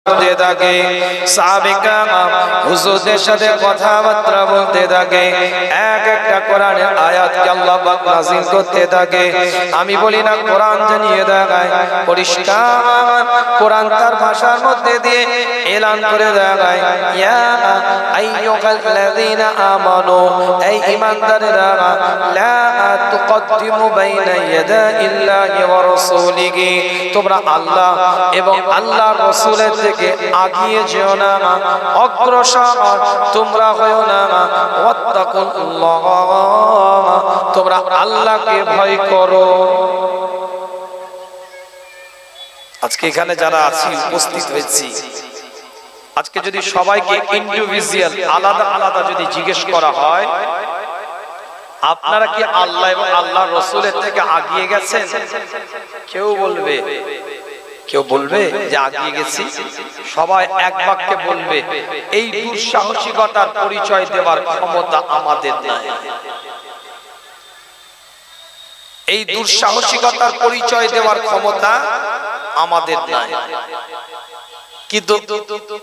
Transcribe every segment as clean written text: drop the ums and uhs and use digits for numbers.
বলতে থাকে, সাহাবায়ে হুজুরদের সাথে কথাবার্তা বলতে থাকে, এক একটা কোরআনের আয়াতকে আল্লাহ পাক নাযিল করতে থাকে। আমি বলি না কোরআন জানিয়ে দেখায়, পরিষ্কার কোরআন তার ভাষার মধ্যে দিয়ে এলান করে দেখায়, ইয়া আইয়ুহাল্লাযীনা আমানু, এই ঈমানদারেরা, লা তুকদ্দিমু বাইনা ইয়াদাইল্লাহি ওয়া রাসূলিহি, তোমরা আল্লাহ এবং আল্লাহর রাসূলের থেকে আগিয়ে যেও না, অগ্রসর তোমরা হয়ো না। ওয়াত্তাকুল্লাহ, তোমরা আল্লাহকে ভয় করো। আজকে এখানে যারা আছি, উপস্থিত হয়েছি, আজকে যদি সবাইকে ইন্ডিভিজুয়াল আলাদা আলাদা যদি জিজ্ঞেস করা হয়, আপনারা কি আল্লাহ এবং আল্লাহর রাসূলের থেকে আগিয়ে গেছেন? কেউ বলবে যে আগিয়ে গেছি? সবাই এক বাক্যে বলবে এই দুঃসাহসিকতার পরিচয় দেওয়ার ক্ষমতা আমাদের নাই। এই দুঃসাহসিকতার পরিচয় দেওয়ার ক্ষমতা আমাদের নাই। কিন্তু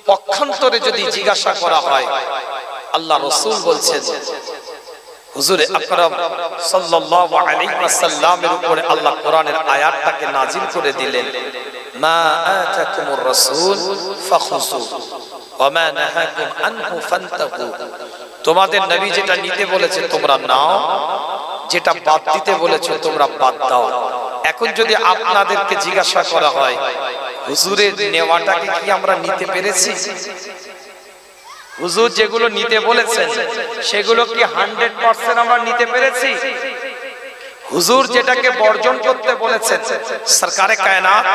পক্ষান্তরে যদি জিজ্ঞাসা করা হয়, আল্লাহ রাসূল বলছেন, হুজুর আকরাম সাল্লাল্লাহু আলাইহি ওয়াসাল্লামের উপরে আল্লাহ কোরআনের আয়াতটাকে নাজিল করে দিলেন, মা আতাকুমুর রাসূল ফাখুযু ওয়া মা নাহাকুম আনহু ফান্তাহু, তোমাদের নবী যেটা নিতে বলেছে তোমরা নাও, যেটা বাদ দিতে বলেছে তোমরা বাদ দাও। এখন যদি আপনাদেরকে জিজ্ঞাসা করা হয়, হুজুরের নেওয়াটাকে কি আমরা নিতে পেরেছি? হুজুর যেগুলো নিতে বলেছেন সেগুলো কি 100% আমরা নিতে পেরেছি? হুজুর যেটাকে বর্জন করতে বলেছেন, সরকারে কায়নাত,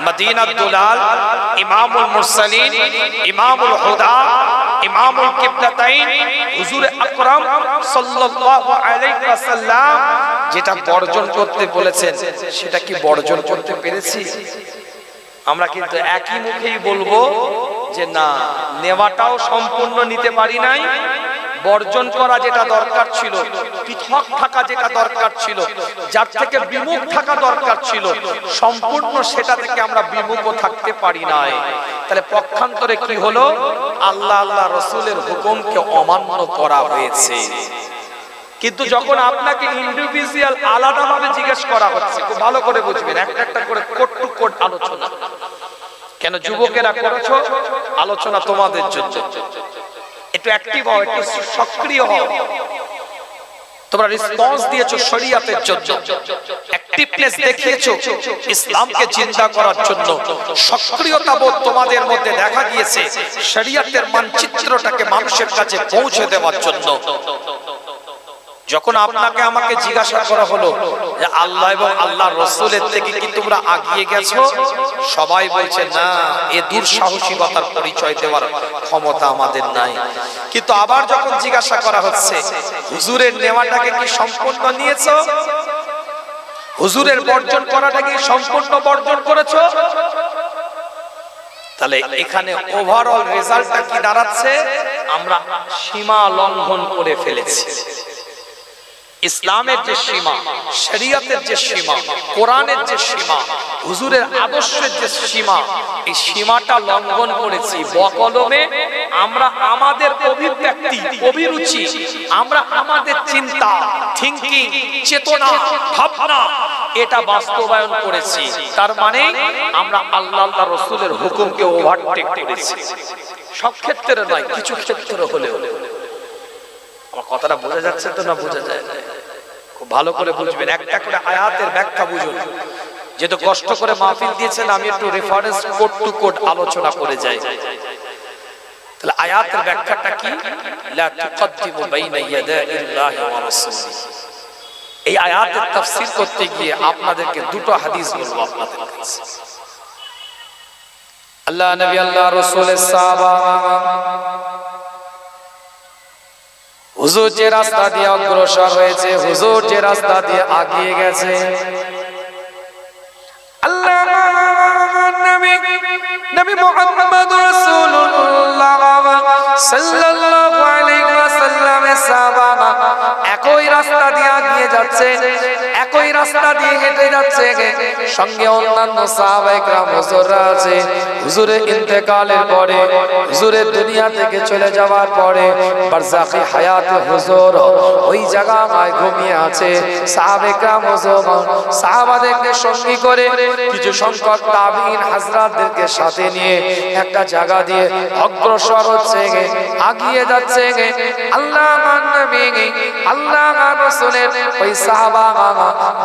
মদিনাত দুলাল, ইমামুল মুরসালিন, ইমামুল হুদা, ইমামুল কিবলাতাইন, হুজুর আকরাম সাল্লাল্লাহু আলাইহি ওয়াসাল্লাম যেটা বর্জন করতে বলেছেন সেটা কি বর্জন করতে পেরেছি? আমরা কিন্তু একই মুখেই বলবো যে না, নেওয়াটাও সম্পূর্ণ নিতে পারি নাই, বর্জন করা যেটা দরকার ছিল, পৃথক থাকা যেটা দরকার ছিল, যার থেকে বিমুখ থাকা দরকার ছিল, সম্পূর্ণ সেটা থেকে আমরা বিমুখও থাকতে পারি নাই। তাহলে পক্ষান্তরে কি হলো? আল্লাহ আল্লাহ রাসূলের হুকুমকে অমান্য করা হয়েছে। কিন্তু যখন আপনাকে ইন্ডিভিজুয়াল আলাদাভাবে জিজ্ঞেস করা হচ্ছে, খুব ভালো করে বুঝবেন, একটা করে কোট টু কোট আলোচনা। কেন যুবকেরা করেছো আলোচনা তোমাদের জন্য, একটু অ্যাক্টিভ হও, একটু সক্রিয় হও। তোমরা রেসপন্স দিয়েছো শরীয়তের জন্য, অ্যাক্টিভনেস দেখিয়েছো ইসলামকে জিন্দা করার জন্য, সক্রিয়তা বোধ তোমাদের মধ্যে দেখা গিয়েছে শরীয়তের মানচিত্রটাকে মানুষের কাছে পৌঁছে দেওয়ার জন্য। যখন আপনাকে আমাকে জিজ্ঞাসা করা হলো যে আল্লাহ এবং আল্লাহর রাসূলের থেকে কি তোমরা আগিয়ে গেছো, সবাই বলছে না, এ দুঃসাহসিকতার পরিচয় দেওয়ার ক্ষমতা আমাদের নাই। কিন্তু আবার যখন জিজ্ঞাসা করা হচ্ছে হুজুরের নেওয়াটাকে কি সম্পূর্ণ নিয়েছো, হুজুরের বর্জন করাটাকে সম্পূর্ণ বর্জন করেছো, তাহলে এখানে ওভারঅল রেজাল্টটা কি দাঁড়াচ্ছে? আমরা সীমা লঙ্ঘন করে ফেলেছি। ইসলামের যে সীমা, শরীয়তের যে সীমা, কোরআনের যে সীমা, হুজুরের আদর্শের যে সীমা, এই সীমাটা লঙ্ঘন করেছি। বকলমে আমরা আমাদের অভিব্যক্তি, অভিরুচি, আমরা আমাদের চিন্তা, থিংকিং, চেতনা, ভাবনা, এটা বাস্তবায়ন করেছি। তার মানে আমরা আল্লাহ আল্লাহ রাসূলের হুকুমকে ওভারটেক করেছি। সব ক্ষেত্রে নয়, কিছু ক্ষেত্রে হলেও। আমার কথাটা বোঝা যাচ্ছে তো না বোঝা যায় না? খুব ভালো করে বুঝবেন, একটা করে আয়াতের ব্যাখ্যা বুঝুন। যেহেতু কষ্ট করে মাহফিল দিয়েছেন, আমি একটু রেফারেন্স কোড টু কোড আলোচনা করে যাই। তাহলে আয়াতের ব্যাখ্যাটা কি? লা তুকদ্দিমু বাইনা ইয়াদাইল্লাহি ওয়া রাসূলিহি। এই আয়াতের তাফসীর করতে গিয়ে আপনাদেরকে দুটো হাদিস বলবো আপনাদের কাছে। আল্লাহ নবী, আল্লাহ রাসূলের সাহাবা, হুজুর যে রাস্তা দিয়ে অগ্রসর হয়েছে, হুজুর যে রাস্তা দিয়ে আগিয়ে গেছে, আল্লাহ নবী মুহাম্মদ রাসূলুল্লাহ সাল্লাল্লাহু আলাইহি ওয়াসাল্লামের সাহাবা একই রাস্তা দিয়ে আগিয়ে যাচ্ছে, একই রাস্তা দিয়ে হেঁটে যাচ্ছে, সঙ্গে অন্যান্য সাহাবায়ে কেরাম হুজুররা আছে। হুজুরের ইন্তেকালের পরে, হুজুরের দুনিয়া থেকে চলে যাওয়ার পরে বারজাখি হায়াতে হুজুর ওই জায়গায় ঘুমিয়ে আছে। সাহাবায়ে কেরাম হুজুর সাহাবাদেরকে সঙ্গী করে কিছু সংখ্যক তাবিঈন হযরতদেরকে সাথে নিয়ে একটা জায়গা দিয়ে অগ্রসর হচ্ছে, আগিয়ে যাচ্ছে। আল্লাহর নবী আল্লাহর রাসূলের ওই সাহাবা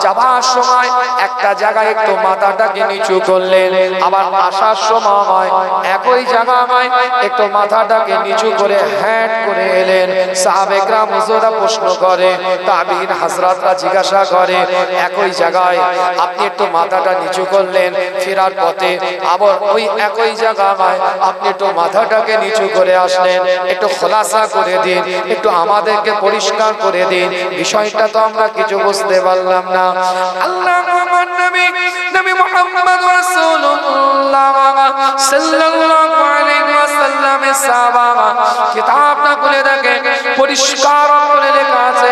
যাবার সময় একটা জায়গায় একটু মাথাটাকে নিচু করলেন, আবার আসার সময় একই জায়গায় একটু মাথাটাকে নিচু করে হ্যাট করে এলেন। সাহাবায়ে কেরাম হুজুররা প্রশ্ন করে, তাবিঈন হযরতরা জিজ্ঞাসা করে, একই জায়গায় আপনি একটু মাথাটা নিচু করলেন, ফেরার পথে আবার ওই একই জায়গায় আপনি একটু মাথাটাকে নিচু করে আসলেন, একটু খোলাসা করে দিন, একটু আমাদেরকে পরিষ্কার করে দিন, বিষয়টা তো আমরা কিছু বুঝতে পারলাম না। আল্লাহর নবী নবী মুহাম্মদ রাসূলুল্লাহ সাল্লাল্লাহু আলাইহি ওয়াসাল্লামের সাহাবা কিতাবটা খুলে দেখে পরিষ্কার করে লেখা আছে,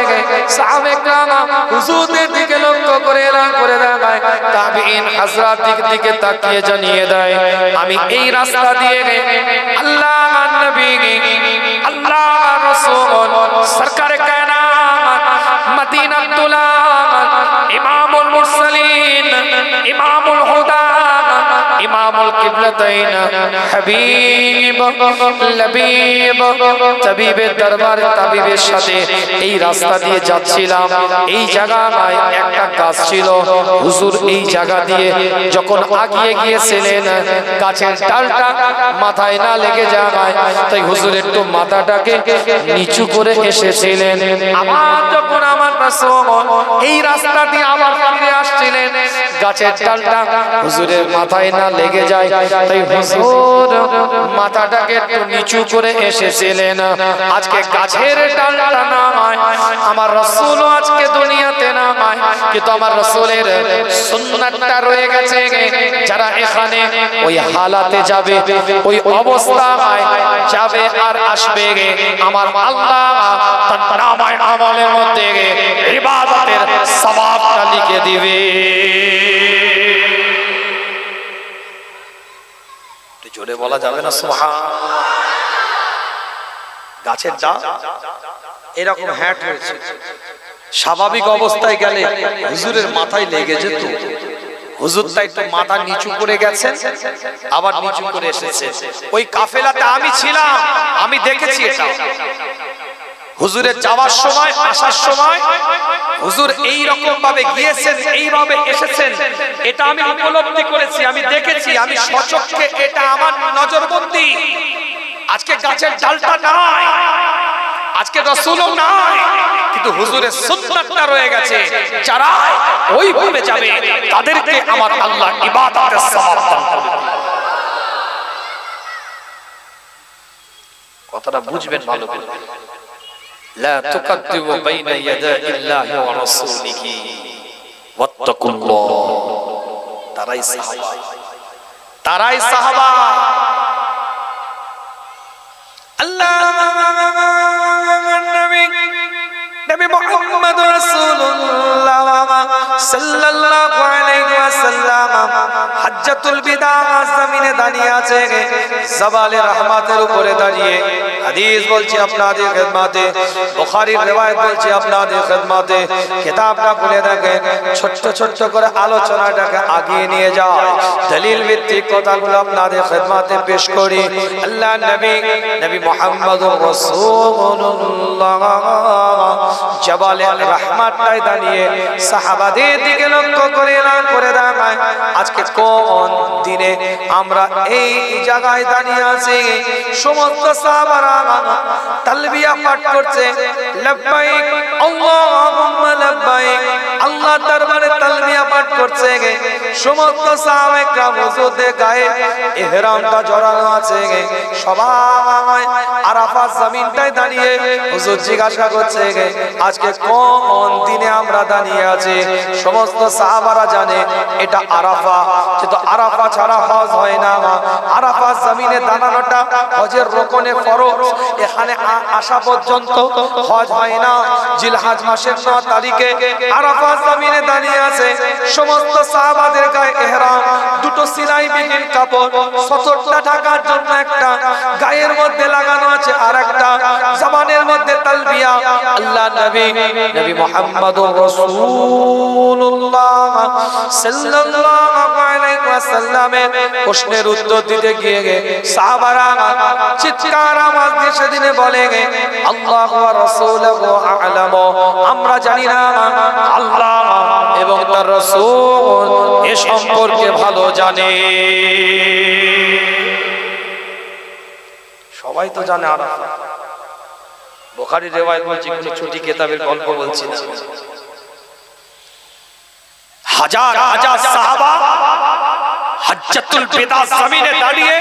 সাহাবায়ে কেরাম হুজুরদের দিকে লক্ষ্য করে এলান করে দেয়, তাবিঈন হযরতের দিকে তাকিয়ে জানিয়ে দেয়, আমি এই রাস্তা দিয়ে আল্লাহর নবী আল্লাহর রাসূল সরকারে কায়নাত মদিনাতুল ইমামুল মুরসালিন ইমামুল হুদা ইমামুল কিবলাতাইন হাবিব লবিব তাবিবের দরবারে তাবিবের সাথে এই রাস্তা দিয়ে যাচ্ছিলাম। এই জায়গায় একটা গাছ ছিল, হুজুর এই জায়গা দিয়ে যখন আগিয়ে গিয়েছিলেন গাছের ডালটা মাথায় না লেগে যায়, তাই হুজুর একটু মাথাটাকে নিচু করে এসেছিলেন। আবার যখন আমার রাসূল এই রাস্তা দিয়ে আবার ফিরে আসছিলেন, গাছের ডালটা হুজুরের মাথায় না লেগে যায়, তাই হুজুর মাথাটাকে একটু নিচু করে এসেছিলেন। আজকে গাছের ডালটা নয়, আমার রাসূল আজকে দুনিয়াতে নয়, কিন্তু আমার রাসূলের সুন্নাতটা রয়ে গেছে। যারা এখানে ওই হালাতে যাবে, ওই অবস্থায় যাবে আর আসবে, আমার আল্লাহ তার নামায়ে আমলের মধ্যে ইবাদতের সওয়াবটা লিখে দিবে। জোরে বলা যাবে না সুবহানাল্লাহ। গাছের ডাল এরকম হ্যাট হয়েছে, স্বাভাবিক অবস্থায় গেলে হুজুরের মাথায় লেগে যেত। হুজুর তাই তো মাথা নিচু করে গেছেন, আবার নিচু করে এসেছে। ওই কাফেলাতে আমি ছিলাম, আমি দেখেছি এটা। হুজুরের যাওয়ার সময় আসার সময় হুজুর এই রকম ভাবে গিয়েছেন, এইভাবে এসেছেন, এটা আমি উপলব্ধি করেছি, আমি দেখেছি, আমি সচক্ষে, এটা আমার নজরবন্দি। আজকে গাছের ডালটা নাই, আজকে রাসূলও নাই, কিন্তু হুজুরের সুন্নাতটা রয়ে গেছে। যারা ওইভাবে যাবে তাদেরকে আমার আল্লাহ ইবাদতের সওয়াব দান করবে। কথাটা বুঝবেন ভালো করে। লা তুকাদ্দিমু বাইনা ইয়াদাইল্লাহি ওয়া রাসূলিহি ওয়াত্তাকুল্লাহ। তারাই সাহাবা, তারাই সাহাবা। নবী মুহাম্মদ রাসূলুল্লাহ সাল্লাল্লাহু আলাইহি ওয়াসাল্লাম হজ্জাতুল বিদা জমিনে দাঁড়িয়ে আছে, জাবালে রহমাতের উপরে দাঁড়িয়ে হাদিস বলছি আপনাদের খিদমতে, বুখারীর riwayat বলছি আপনাদের খিদমতে। কিতাবটা খুলে দেখেন, ছোট ছোট করে আলোচনাটাকে আগিয়ে নিয়ে যায়, দলিল ভিত্তিক কথাগুলো আপনাদের খিদমতে পেশ করি। আল্লাহর নবী নবী মুহাম্মদুর রাসূলুল্লাহ জাবালে রহমাতটায় দাঁড়িয়ে সাহাবাদের দিকে লক্ষ্য করে এলান করে দেয়, আজকে কোন দিনে আমরা এই জায়গায় দাঁড়িয়ে আছি। সমস্ত সাহাবারা তালবিয়া পাঠ করছে, লব্বাইক আল্লাহুম্মা লব্বাইক, আল্লাহর দরবারে তালবিয়া পাঠ করছে। সমস্ত সাহাবায়ে কেরাম হুজুরদের গায়ে ইহরামটা জড়ানো আছে, সবাই আরাফাত জমিনটায় দাঁড়িয়ে হুজুর জিজ্ঞাসা করছে আজকে কোন দিনে আমরা দাঁড়িয়ে আছি। সমস্ত সাহাবারা জানে এটা আরাফা, কিন্তু আরাফা ছাড়া হজ হয় না। আরাফাত জমিনে দাঁড়ানোটা হজের রকনে ফরজ, এখানে আসা পর্যন্ত হজ হয় না। জিলহজ মাসের 9 তারিখে আরাফাত জমিনে দাঁড়িয়ে আছে। সমস্ত সাহাবাদের গায়ে ইহরাম, দুটো সিলাইবিহীন কাপড়, সতরটা ঢাকার জন্য একটা গায়ের মধ্যে লাগানো আছে, আর একটা জবানের মধ্যে তালবিয়া। আল্লাহ নবী মুহাম্মদুর রাসূলুল্লাহ সাল্লাল্লাহু আলাইহি ওয়াসাল্লামের প্রশ্নের উত্তর দিতে গিয়ে সাহাবারা চিৎকার আওয়াজ দিয়ে সেদিনে বলে আল্লাহু ওয়া রাসূলুহু আ'লামু, আমরা জানি না, আল্লাহ এবং তার রাসূল এ সম্পর্কে ভালো জানে। সবাই তো জানে আরাফা। বুখারীর রিওয়ায়াত বলছি, কোন ছোট কিতাবের গল্প বলছি না। হাজার হাজার সাহাবা হজ্জাতুল বিদা জমিনে দাঁড়িয়ে,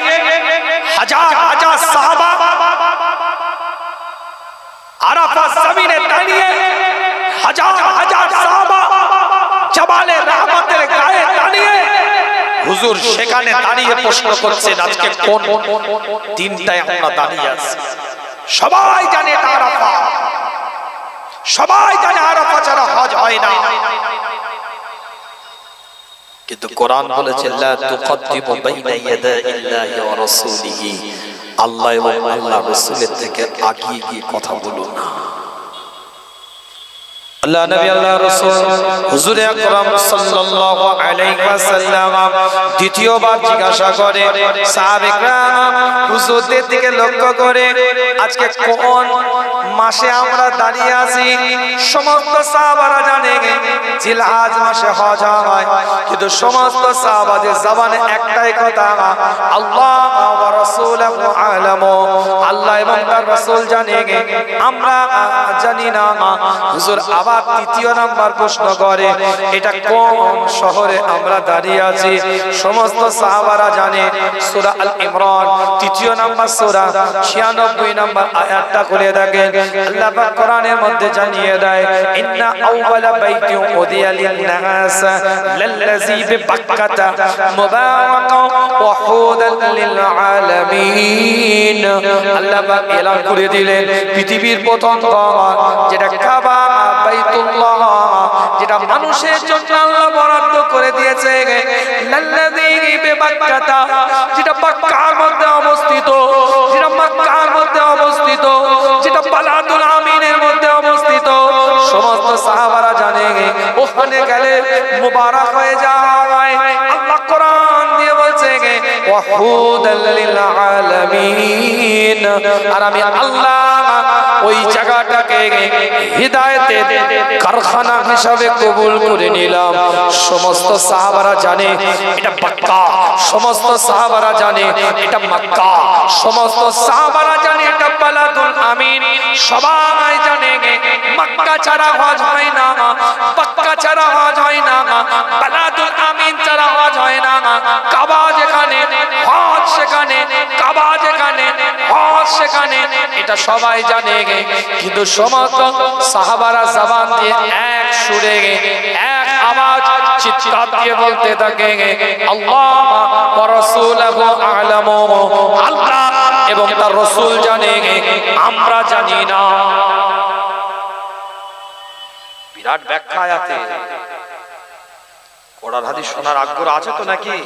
হাজার হাজার সাহাবা আরাফা জমিনে দাঁড়িয়ে, হাজার হাজার সাহাবা জাবালে রহমতের গায়ে দাঁড়িয়ে হুজুর সেখানে দাঁড়িয়ে প্রশ্ন করছেন আজকে কোন দিনটায় আমরা দাঁড়িয়ে আছি। সবাই জানে এটা আরাফা, সবাই জানে আরাফা ছাড়া হজ হয় না। কিন্তু কোরআন বলেছে লা তুকদ্দিমু বাইনা ইয়াদাইল্লাহি ওয়া রাসূলিহি, আল্লাহ এবং আল্লাহর রাসূলের থেকে আগিয়ে গিয়ে কথা বলো না। আল্লাহ নবী আল্লাহ রাসূল হুজুর আকরাম সাল্লাল্লাহু আলাইহি ওয়াসাল্লাম দ্বিতীয়বার জিজ্ঞাসা করে সাহাবায়ে হুজুরদের দিকে লক্ষ্য করে আজকে কোন মাসে আমরা দাঁড়িয়ে আছি। সমস্ত সাহাবারা জানে জিলহজ মাসে হজ হয়, কিন্তু সমস্ত সাহাবাদের জবানে একটাই কথা আল্লাহ ওয়া রাসূলুহু আ'লামু, আল্লাহ এবং তার রাসূল জানে, আমরা জানি না। হুজুর আবার তৃতীয় নাম্বার প্রশ্ন করে এটা কোন শহরে আমরা দাঁড়িয়ে আছি। সমস্ত সাহাবারা জানে সূরা আল ইমরান তৃতীয় নাম্বার সূরা 96 নাম্বার আয়াতটা খুলে দেখেন। আল্লাহ পাক কোরআনের মধ্যে জানিয়ে দেয় ইন্না আউওয়ালা বাইতিন উদিয়া লিন-নাস লাল্লাযী বিবাক্কাতা মুবারাকান ওয়া হুদাল লিল আলামিন। আল্লাহ পাক এলান করে দিলেন পৃথিবীর প্রথম ঘর যেটা কাবা বাইতুল্লাহ, যেটা মানুষের জন্য আল্লাহ বরাদ্দ করে দিয়েছে, লাল্লাযী বিবাক্কাতা, যেটা মক্কার মধ্যে অবস্থিত, যেটা মক্কার মধ্যে অবস্থিত, যেটা বালাদুল আমিনের মধ্যে অবস্থিত। সমস্ত সাহাবারা জানে ওখানে গেলে মুবারক হয়ে যায়। আল্লাহ কোরআন দিয়ে বলছে ওয়া হুদাল লিল আলামিন, আর আমি আল্লাহ ওই জায়গাটাকে হিদায়াতের কারখানা হিসাবে কবুল করে নিলাম। সমস্ত সাহাবারা জানে এটা মক্কা, সমস্ত সাহাবারা জানে এটা মক্কা, সমস্ত সাহাবারা জানে এটা বালাদুল আমিন। সবাই জানে মক্কা ছাড়া হজ হয় না, মক্কা ছাড়া হজ হয় না, বালাদুল আমিন ছাড়া হজ হয় না। কাবা যেখানে হজ সেখানে, কাবা যেখানে হজ সেখানে, এটা সবাই জানে। কিন্তু সমস্ত সাহাবারা জবান দিয়ে এক সুরে এক আওয়াজ চিৎকার দিয়ে বলতে থাকে আল্লাহ ওয়া রাসূলুহু আ'লামু, আল্লাহ এবং তার রাসূল জানে, আমরা জানি না। বিরাট ব্যাখ্যা আয়াতে। কোরআন হাদিস শোনার আগ্রহ আছে তো নাকি?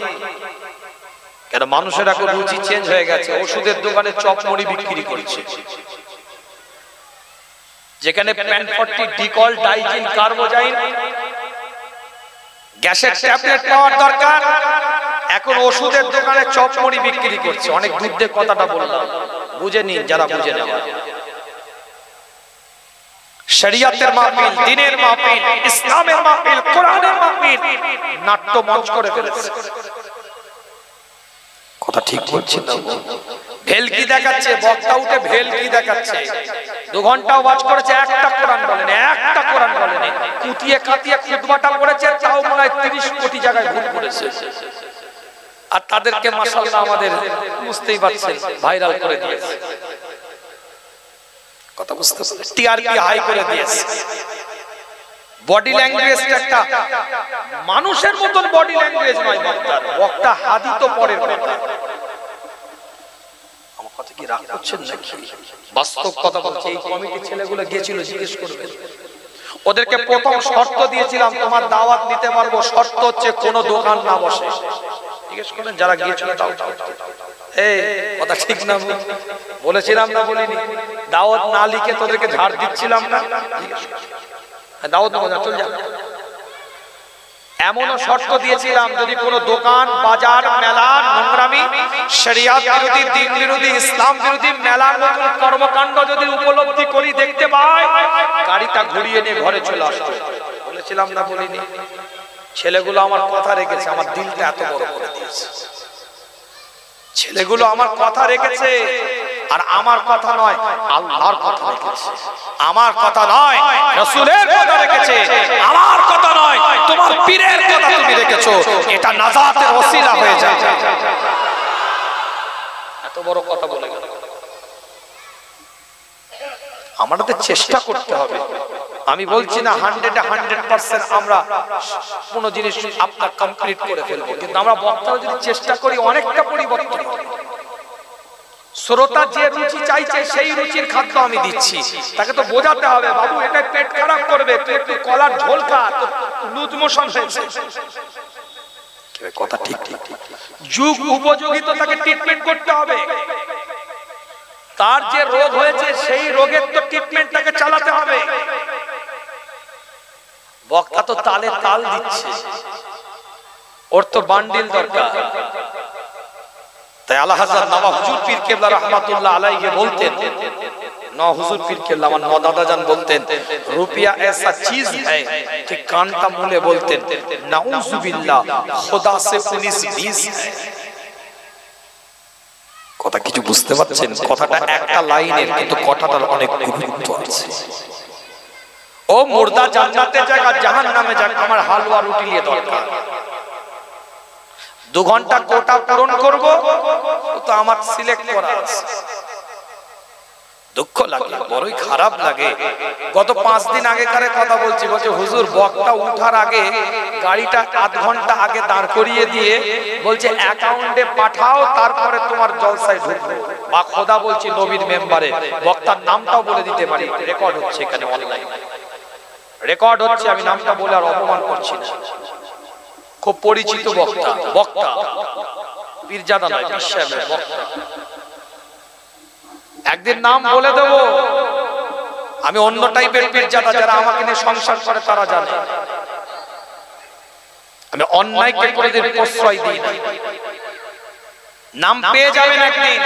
কেন মানুষের এখন রুচি চেঞ্জ হয়ে গেছে। ওষুধের দোকানে চপ মুড়ি বিক্রি করছে, যেখানে প্যানফর্টি, ডিকল, ডাইজিন, কার্বোজাইন, গ্যাসের ট্যাবলেট পাওয়ার দরকার, এখন ওষুধের দোকানে চপ মুড়ি বিক্রি করছে। অনেক দূর দিয়ে কথাটা বললাম, বুঝে নিন যারা বুঝে নেন। শরিয়তের মাহফিল, দ্বীনের মাহফিল, ইসলামের মাহফিল, কোরআনের মাহফিল নাট্য মঞ্চ করে ফেলেছে। কথা ঠিক বলছি না? ভেলকি দেখাচ্ছে, বক্তা উঠে ভেলকি দেখাচ্ছে। 2 ঘন্টা ওয়াজ করেছে, একটা কোরআন বলেন, একটা কোরআন বলেন। কুতিয়ে কাতিয়ে খুতবাটা পড়েছে, তাও মনে হয় 30 কোটি জায়গায় ভুল করেছে। আর তাদেরকে মাশাআল্লাহ আমাদের বুঝতেই পারছেন ভাইরাল করে দিয়েছে। কথা বুঝতে পারছেন? টিআরপি হাই করে দিয়েছে। বডি ল্যাঙ্গুয়েজটা একটা মানুষের মতন বডি ল্যাঙ্গুয়েজ নয় বক্তার। বক্তা হাদি তো পরের কথা। আমার কথা কি রাগ করছেন নাকি? বাস্তব কথা বলছি। এই কমিটি ছেলেগুলো গিয়েছিল, জিজ্ঞেস করবেন। ওদেরকে প্রথম শর্ত দিয়েছিলাম, তোমার দাওয়াত নিতে পারবো, শর্ত হচ্ছে কোনো দোকান না বসে। জিজ্ঞেস করেন যারা গিয়েছিল তাও কথা ঠিক না বলেছিলাম না বলিনি? দাওয়াত না লিখে তোদেরকে ঝাড় দিচ্ছিলাম না? দাওয়াত চল যা। এমনও শর্ত দিয়েছিলাম, যদি কোনো দোকান, বাজার, মেলা, নোংরামি, শরিয়াত বিরোধী, দ্বীন বিরোধী, ইসলাম বিরোধী মেলার মতন কর্মকাণ্ড যদি উপলব্ধি করি, দেখতে পাই, গাড়িটা ঘুরিয়ে নিয়ে ঘরে চলে আসতো। বলেছিলাম না বলিনি? ছেলেগুলো আমার কথা রেখেছে, আমার দিলটা এত বড় করে দিয়েছে। ছেলেগুলো আমার কথা রেখেছে, আর আমার কথা নয়, আল্লাহর কথা রেখেছে। আমার কথা নয়, রাসূলের কথা রেখেছে। আমার কথা নয়, তোমার পীরের কথা তুমি রেখেছো। এটা নাজাতের ওসিলা হয়ে যায়। এত বড় কথা বলে গেল। আমাদের চেষ্টা করতে হবে। আমি বলছি না 100% আমরা কোনো জিনিস আপনার কমপ্লিট করে ফেলবো, কিন্তু আমরা বক্তারা যদি চেষ্টা করি অনেকটা পরিবর্তন হবে। শ্রোতা যে রুচি চাইছে সেই রুচির খাদ্য আমি দিচ্ছি, তাকে তো বোঝাতে হবে, বাবু এটা পেট খারাপ করবে, একটু কলার ঝোল খা, তো লুজ মোশন হয়েছে। কথা ঠিক ঠিক। যুগ উপযোগী তো তাকে ট্রিটমেন্ট করতে হবে। তার যে রোগ হয়েছে সেই রোগের তো ট্রিটমেন্ট তাকে চালাতে হবে। বক্তা তো তালে তাল দিচ্ছে, ওর তো বান্ডিল দরকার। তাই আলা হযরত নওয়াব হুজুর পীর কেবলা রাহমাতুল্লাহ আলাইহি বলতেন, নওয়াব হুজুর পীর কেবলা আমার নওয়াব দাদা জান বলতেন, রুপিয়া ऐसा चीज है कि कांटा मुले बोलतेन नाउजुबिल्लाह खुदा से 19-20 है। কথা কিছু বুঝতে পারছেন? কথাটা একটা লাইনের, কিন্তু কথাটার অনেক গুরুত্ব আছে। ও মুর্দা জান্নাতে যাক আর জাহান্নামে যাক, আমার হালুয়া রুটি নিয়ে দরকার। 2 ঘন্টা কোটা পূরণ করব, তো আমার সিলেক্ট করা আছে। দুঃখ লাগে, বড়ই খারাপ লাগে। গত 5 দিন আগেকার কথা বলছি, বলছে হুজুর বক্তা উঠার আগে গাড়িটা আধ ঘন্টা আগে দাঁড় করিয়ে দিয়ে বলছে অ্যাকাউন্টে পাঠাও, তারপরে তোমার জলসায় ঢুকবো। বা খোদা বলছি নবীর মেম্বারে, বক্তার নামটাও বলে দিতে পারি, রেকর্ড হচ্ছে এখানে অনলাইন রেকর্ড হচ্ছে, আমি নামটা বলে আর অপমান করছি না। খুব পরিচিত বক্তা, বক্তা পীরজাদা নয়, পীর সাহেবের বক্তা। একদিন নাম বলে দেব, আমি অন্য টাইপের পীরজাদা, যারা আমাকে নিয়ে সংসার করে তারা জানে। আমি অন্যায়কে কোনোদিন প্রশ্রয় দিই না। নাম পেয়ে যাবেন একদিন,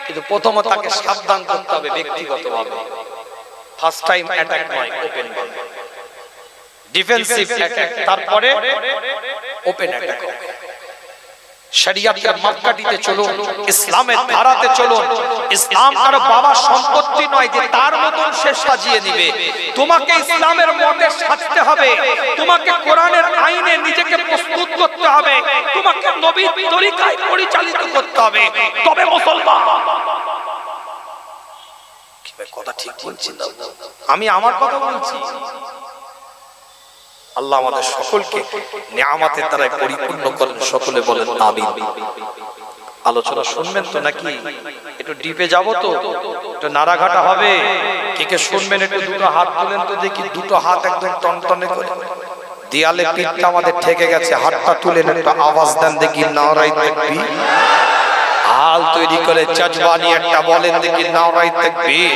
কিন্তু প্রথমত তাকে সাবধান করতে হবে ব্যক্তিগতভাবে। ফার্স্ট টাইম অ্যাটাক নয়, ওপেন ডিফেন্সিভ অ্যাটাক, তারপরে ওপেন অ্যাটাক হবে। শরিয়াতের মাপকাঠিতে চলুন, ইসলামের ধারাতে চলুন। ইসলাম কারো বাবার সম্পত্তি নয় যে তার মতন সে সাজিয়ে দিবে। তোমাকে ইসলামের মতে সাজতে হবে, তোমাকে কোরআনের আইনে নিজেকে প্রস্তুত করতে হবে, তোমাকে নবীর তরিকায় পরিচালিত করতে হবে, তবে মুসলমান। কি ভাই কথা ঠিক বলছি না? আমি আমার কথা বলছি। আল্লাহ আমাদের সকলকে নিয়ামতের দ্বারা পরিপূর্ণ করেন, সকলে বলেন আমিন। আলোচনা শুনবেন তো নাকি? একটু ডিপে যাব তো, একটু নাড়াঘাটা হবে। কে কে শুনবেন একটু দুটো হাত তুলেন তো দেখি, দুটো হাত একদম টনটনে করে। দেয়ালে পিঠটা আমাদের ঠেকে গেছে, হাতটা তুলেন, একটা আওয়াজ দেন দেখি, নারায়ে তাকবীর। হাল তৈরি করে জজবানি একটা বলেন দেখি, নারায়ে তাকবীর।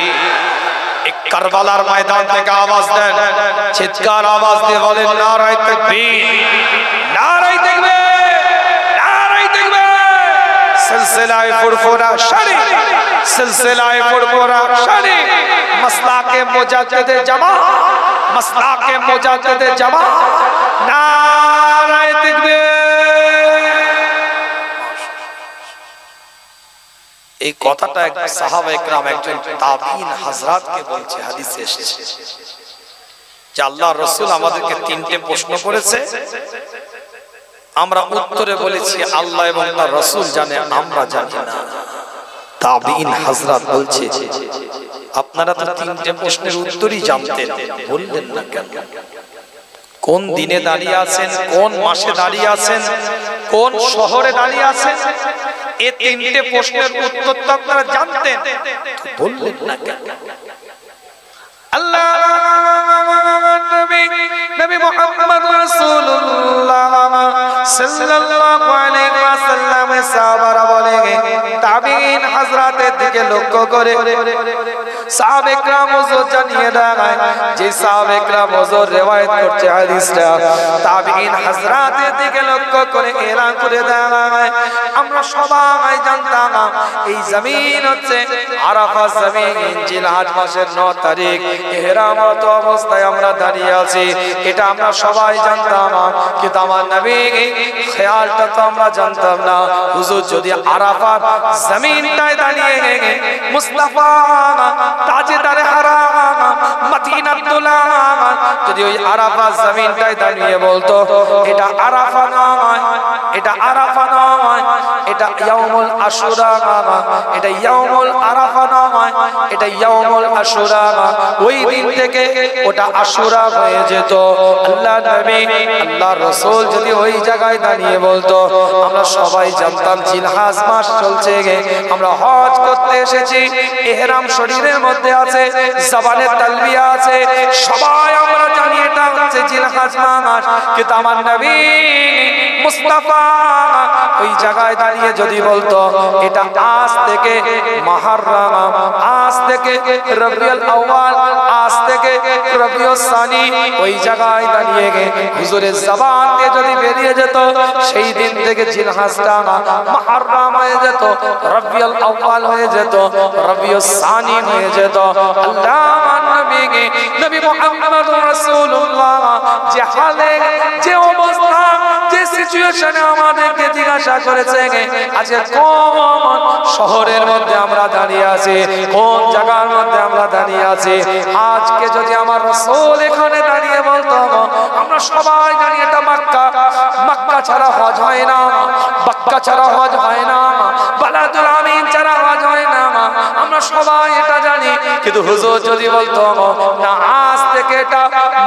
কারবালার ময়দান থেকে আওয়াজ দেন, চিৎকার আওয়াজ দিয়ে বলেন নারায়ে তাকবীর, নারায়ে তাকবীর, নারায়ে তাকবীর। সিলসিলায়ে ফুরফুরা শরী, সিলসিলায়ে ফুরফুরা শরী, মাসলাকে মুজাদ্দিদে জামাত, মাসলাকে মুজাদ্দিদে জামাত, নারায়ে তাকবীর। এই কথাটা এক সাহাবা একরাম, একজন তাবিঈন হযরতকে বলছে, হাদিসে এসেছে যে আল্লাহর রাসূল আমাদেরকে 3টে প্রশ্ন করেছে, আমরা উত্তরে বলেছি আল্লাহ এবং তার রাসূল জানে, আমরা জানি না। তাবিঈন হযরত বলছে আপনারা তো তিনটে প্রশ্নের উত্তরই জানতেন, বললেন না কেন? কোন দিনে দাঁড়িয়ে আছেন, কোন মাসে দাঁড়িয়ে আছেন, কোন শহরে দাঁড়িয়ে আছেন, এই তিনটে প্রশ্নের উত্তর তো আপনারা জানতেন, বললেন না কেন? আল্লাহ নবী মুহাম্মদ রাসূলুল্লাহ সাল্লাল্লাহু আলাইহি ওয়াসাল্লাম সাহাবারা বলে, তাবিঈন হযরতের দিকে লক্ষ্য করে সাহাবে کرام হুজুর জানিয়ে দেয়, যে সাহাবে کرام হুজুর riwayat করছে হাদিসটা, তাবিঈন হযরতের দিকে লক্ষ্য করে এলান করে দেয়, আমরা সবাই জানতাম এই জমিন হচ্ছে আরাফাত জমিন, জিলহজ মাসের 9 তারিখ ইহরামত অবস্থায় আমরা দাঁড়িয়ে আছি, এটা আমরা সবাই জানতাম, কিন্তু আমার নবী খেয়ালটা তো আমরা জানতাম না। হুজুর যদি আরাফাত জমিনটায় দাঁড়িয়ে মুস্তাফা তাজদারে হারাম মদিনাতুল আমান যদি ওই আরাফাত জমিনটায় দাঁড়িয়ে বলতো এটা আরাফা নয়, এটা আরাফা নয়, এটা ইয়াউমুল আশুরা, এটা ইয়াউমুল আরাফা নয়, এটা ইয়াউমুল আশুরা, ওই দিন থেকে ওটা আশুরা হয়ে যেত। আল্লাহ নবী আল্লাহ রাসূল যদি ওই জায়গায় দাঁড়িয়ে বলতো, আমরা সবাই জানতাম জিলহজ মাস চলছে, আমরা হজ করতে এসেছি, ইহরাম শরীরের মধ্যে আছে, জবানে তালবিয়া আছে, সবাই আমরা জানি এটা হচ্ছে জিলহজ মাস, কিন্তু আমার নবী মুস্তাফা ওই জায়গায় দাঁড়িয়ে যদি বলতো এটা আজ থেকে মুহররম, আজ থেকে রবিউল আউয়াল, আজ থেকে রবিউল সানি, ওই জায়গায় দাঁড়িয়ে হুজুরের জবান দিয়ে যদি বেরিয়ে যেত, সেই দিন থেকে জিলহজটা মুহররম হয়ে যেত, রবিউল আউয়াল হয়ে যেত, রবিউল সানি হয়ে যেত। আল্লাহ নবী মুহাম্মদ রাসূলুল্লাহ যে হালে, যে অবস্থা, যে সিচুয়েশনে আমাদেরকে জিজ্ঞাসা করেছে, আজকে কোন শহরের মধ্যে আমরা দাঁড়িয়ে আছি, কোন জায়গার মধ্যে আমরা দাঁড়িয়ে আছি, আজকে যদি আমার রাসূল এখানে দাঁড়িয়ে বলতো, আমরা সবাই জানি এটা মক্কা, মক্কা ছাড়া হজ হয় না, মক্কা ছাড়া হজ হয় না, বালাদুল আমিন ছাড়া হজ হয় না, আমরা সবাই এটা জানি, কিন্তু হুজুর যদি বলতো না আজ থেকে এটা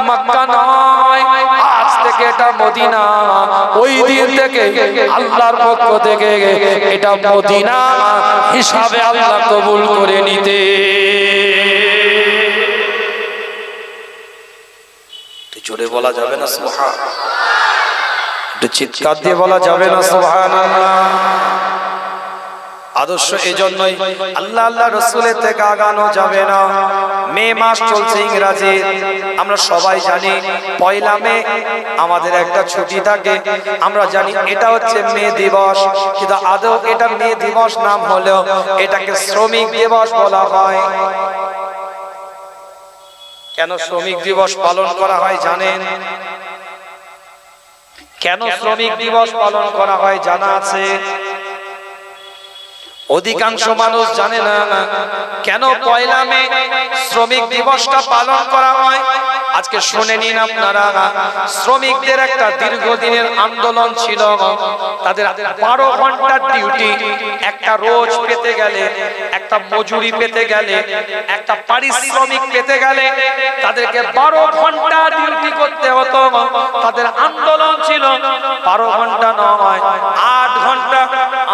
মক্কা নয়, আজ থেকে এটা মদিনা, ওই দিন থেকে আল্লাহর পক্ষ থেকে এটা মদিনা হিসাবে আল্লাহ কবুল করে নিতে। জোরে বলা যাবে না সুবহানাল্লাহ? একটু চিৎকার দিয়ে বলা যাবে না সুবহানাল্লাহ? আদর্শ এজন্যই আল্লাহ আল্লাহ রাসূলের থেকে আগানো যাবে না। মে মাস চলছে ইংরেজি, আমরা সবাই জানি পয়লা মে আমাদের একটা ছুটি থাকে, আমরা জানি এটা হচ্ছে মে দিবস, কিন্তু আদৌ এটা মে দিবস নাম হলেও এটাকে শ্রমিক দিবস বলা হয়। কেন শ্রমিক দিবস পালন করা হয় জানেন? কেন শ্রমিক দিবস পালন করা হয় জানা আছে? অধিকাংশ মানুষ জানে না কেন পয়লা মে শ্রমিক দিবসটা পালন করা হয়। আজকে শুনে নিন আপনারা, শ্রমিকদের একটা দীর্ঘদিনের আন্দোলন ছিল, তাদের 12 ঘন্টার ডিউটি, একটা রোজ পেতে গেলে, একটা মজুরি পেতে গেলে, একটা পারিশ্রমিক পেতে গেলে তাদেরকে 12 ঘন্টা ডিউটি করতে হতো। তাদের আন্দোলন ছিল 12 ঘন্টা নয় 8 ঘন্টা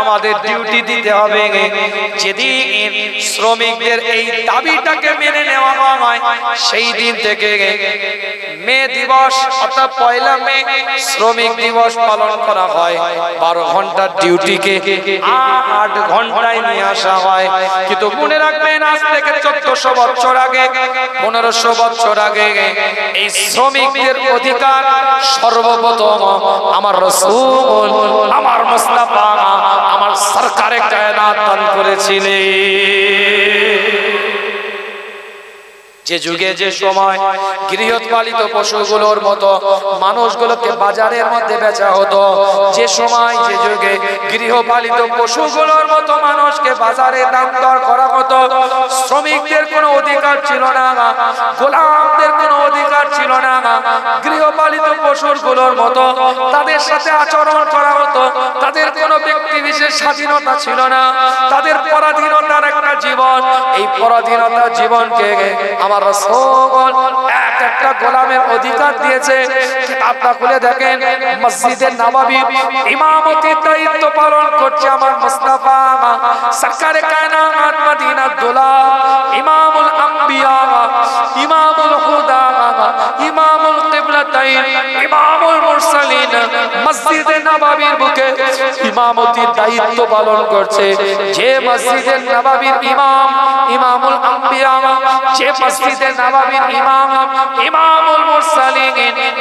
আমাদের ডিউটি দিতে হবে। যেদিন শ্রমিকদের এই দাবিটাকে মেনে নেওয়া হয়, সেই দিন থেকে মে দিবস অর্থাৎ পয়লা মে শ্রমিক দিবস পালন করা হয়। 12 ঘন্টার ডিউটিকে 8 ঘন্টায় নিয়ে আসা হয়। কিন্তু মনে রাখবেন, আজ থেকে 1400 বছর আগে, 1500 বছর আগে এই শ্রমিকদের অধিকার সর্বপ্রথম আমার রাসূল, আমার মুস্তাফা, আমার সরকারে কায়নাত দান করেছিলেন। যে যুগে যে সময় গৃহপালিত পশুগুলোর মতো মানুষগুলোকে বাজারের মধ্যে বেচা হতো, যে সময় যে যুগে গৃহপালিত পশুগুলোর মতো মানুষকে বাজারে দাম দর করা হতো, শ্রমিকদের কোনো অধিকার ছিল না, গোলামদের কোনো অধিকার ছিল না, গৃহপালিত পশুগুলোর মতো তাদের সাথে আচরণ করা হতো, তাদের কোনো ব্যক্তি বিশেষ স্বাধীনতা ছিল না, তাদের পরাধীনতার একটা জীবন, এই পরাধীনতা জীবনকে আমার রাসূল একটা গোলামের অধিকার দিয়েছে। কিতাবটা খুলে দেখেন, মসজিদে নববী ইমামতির দায়িত্ব পালন করছে আমার মুস্তাফা সরকারে কায়নাত মদিনা দুলাল ইমামুল আম্বিয়া ইমামুল হুদা ইমামুল কিবলাতাইন ইমামুল মুরসালিন মসজিদে নববীর বুকে ইমামতির দায়িত্ব পালন করছে। যে মসজিদে নববীর ইমাম ইমামুল আম্বিয়া, যে মসজিদে নববীর ইমাম ইমামুল মুরসালিন,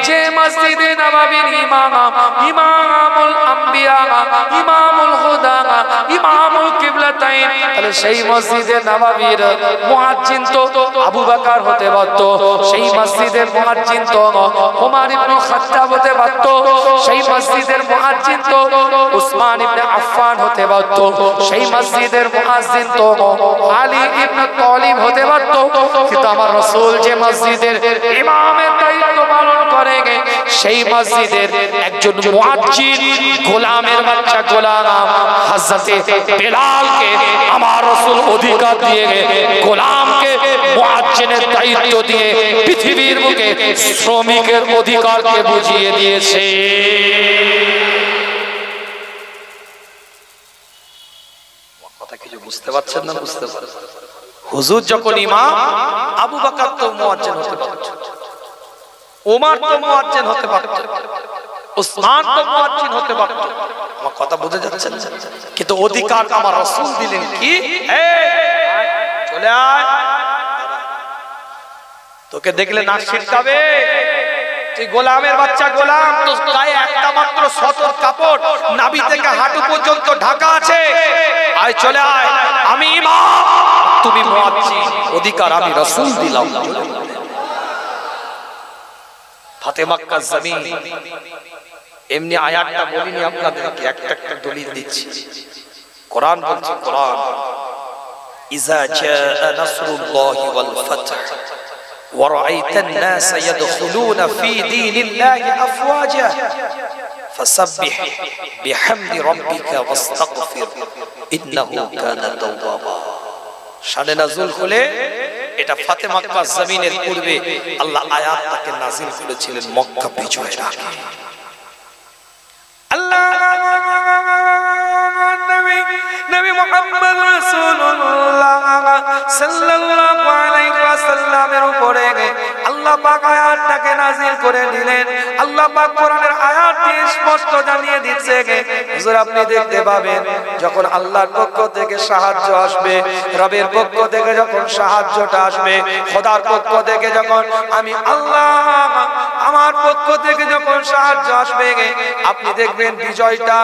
যে মসজিদে নববীর ইমাম ইমামুল আম্বিয়া ইমামুল হুদা ইমামুল কিবলাতাইন, তাহলে সেই মসজিদে নববীর মুয়াজ্জিন তো আবু বকর হতে পারত, সেই মসজিদের মুয়াজ্জিন তো ওমর ইবনে খাত্তাব হতে পারত, সেই মসজিদের মুয়াজ্জিন তো উসমান ইবনে আফফান হতে পারত, সেই মসজিদের মুয়াজ্জিন তো আলী ইবনে তালিব হতে পারত। কিন্তু আমার রাসূল যে মসজিদের ইমামের দায়িত্ব পালন করে সেই মসজিদের একজন মুয়াজ্জিন গোলামের বাচ্চা গোলাম হযরতে বেলালকে আমার রাসূল অধিকার দিয়ে গোলামকে মুয়াজ্জিনের দায়িত্ব দিয়ে পৃথিবীর বুকে শ্রমিকের অধিকারকে বুঝিয়ে দিয়েছে। কথা কিছু বুঝতে পারছেন না? বুঝতে পারছেন? হুজুর যখন ইমাম, আবু বকর তো মুয়াজ্জিন হতে পারত, ওমর তো মুয়াজ্জিন হতে পারত, উসমান তো মুয়াজ্জিন হতে পারত। আমার কথা বুঝে যাচ্ছে? কিন্তু অধিকার আমার রাসূল দিলেন কি, চলে আয়, তোকে দেখলে না ছিটকাবে, তুই গোলামের বাচ্চা গোলাম, তো গায়ে একটা মাত্র সতর কাপড় নাভি থেকে হাঁটু পর্যন্ত ঢাকা আছে, আয় চলে আয়, আমি ইমাম তুমি মুয়াজ্জিন, অধিকার আমি রাসূল দিলাম। ফাতেমা কা জমিন, এমনি আয়াতটা বলিনি আপনাদেরকে, একটা একটা দলিল দিচ্ছি। কোরআন বলছে, কোরআন ইজা জাআ নাসরুল্লাহি ওয়াল ফাতহ ওয়া রাআইতান নাস ইয়াদখুলুনা ফি দীনিল্লাহি আফওয়াজা ফাসাব্বিহ বিহামদি রাব্বিকা ওয়াস্তাগফির ইন্নাহু কানা তাওয়াবা। শানে নাজুল হলে এটা ফাতেমা কা জমিনের পূর্বে আল্লাহ আয়াতটাকে নাযিল করেছিলেন মক্কা বিজয়ের আগে। আল্লাহ নবী মুহাম্মদ রাসূলুল্লাহ সাল্লাল্লাহু আলাইহি ওয়াসাল্লামের উপরে আল্লাহ পাক আয়াতটাকে নাযিল করে দিলেন। আল্লাহ পাক কোরআনের আয়াত দিয়ে স্পষ্ট জানিয়ে দিচ্ছে, হুজুর আপনি দেখতে পাবেন যখন আল্লাহর পক্ষ থেকে সাহায্য আসবে, রবের পক্ষ থেকে যখন সাহায্যটা আসবে, খোদার পক্ষ থেকে যখন আমি আল্লাহ আমার পক্ষ থেকে যখন সাহায্য আসবে, আপনি দেখবেন বিজয়টা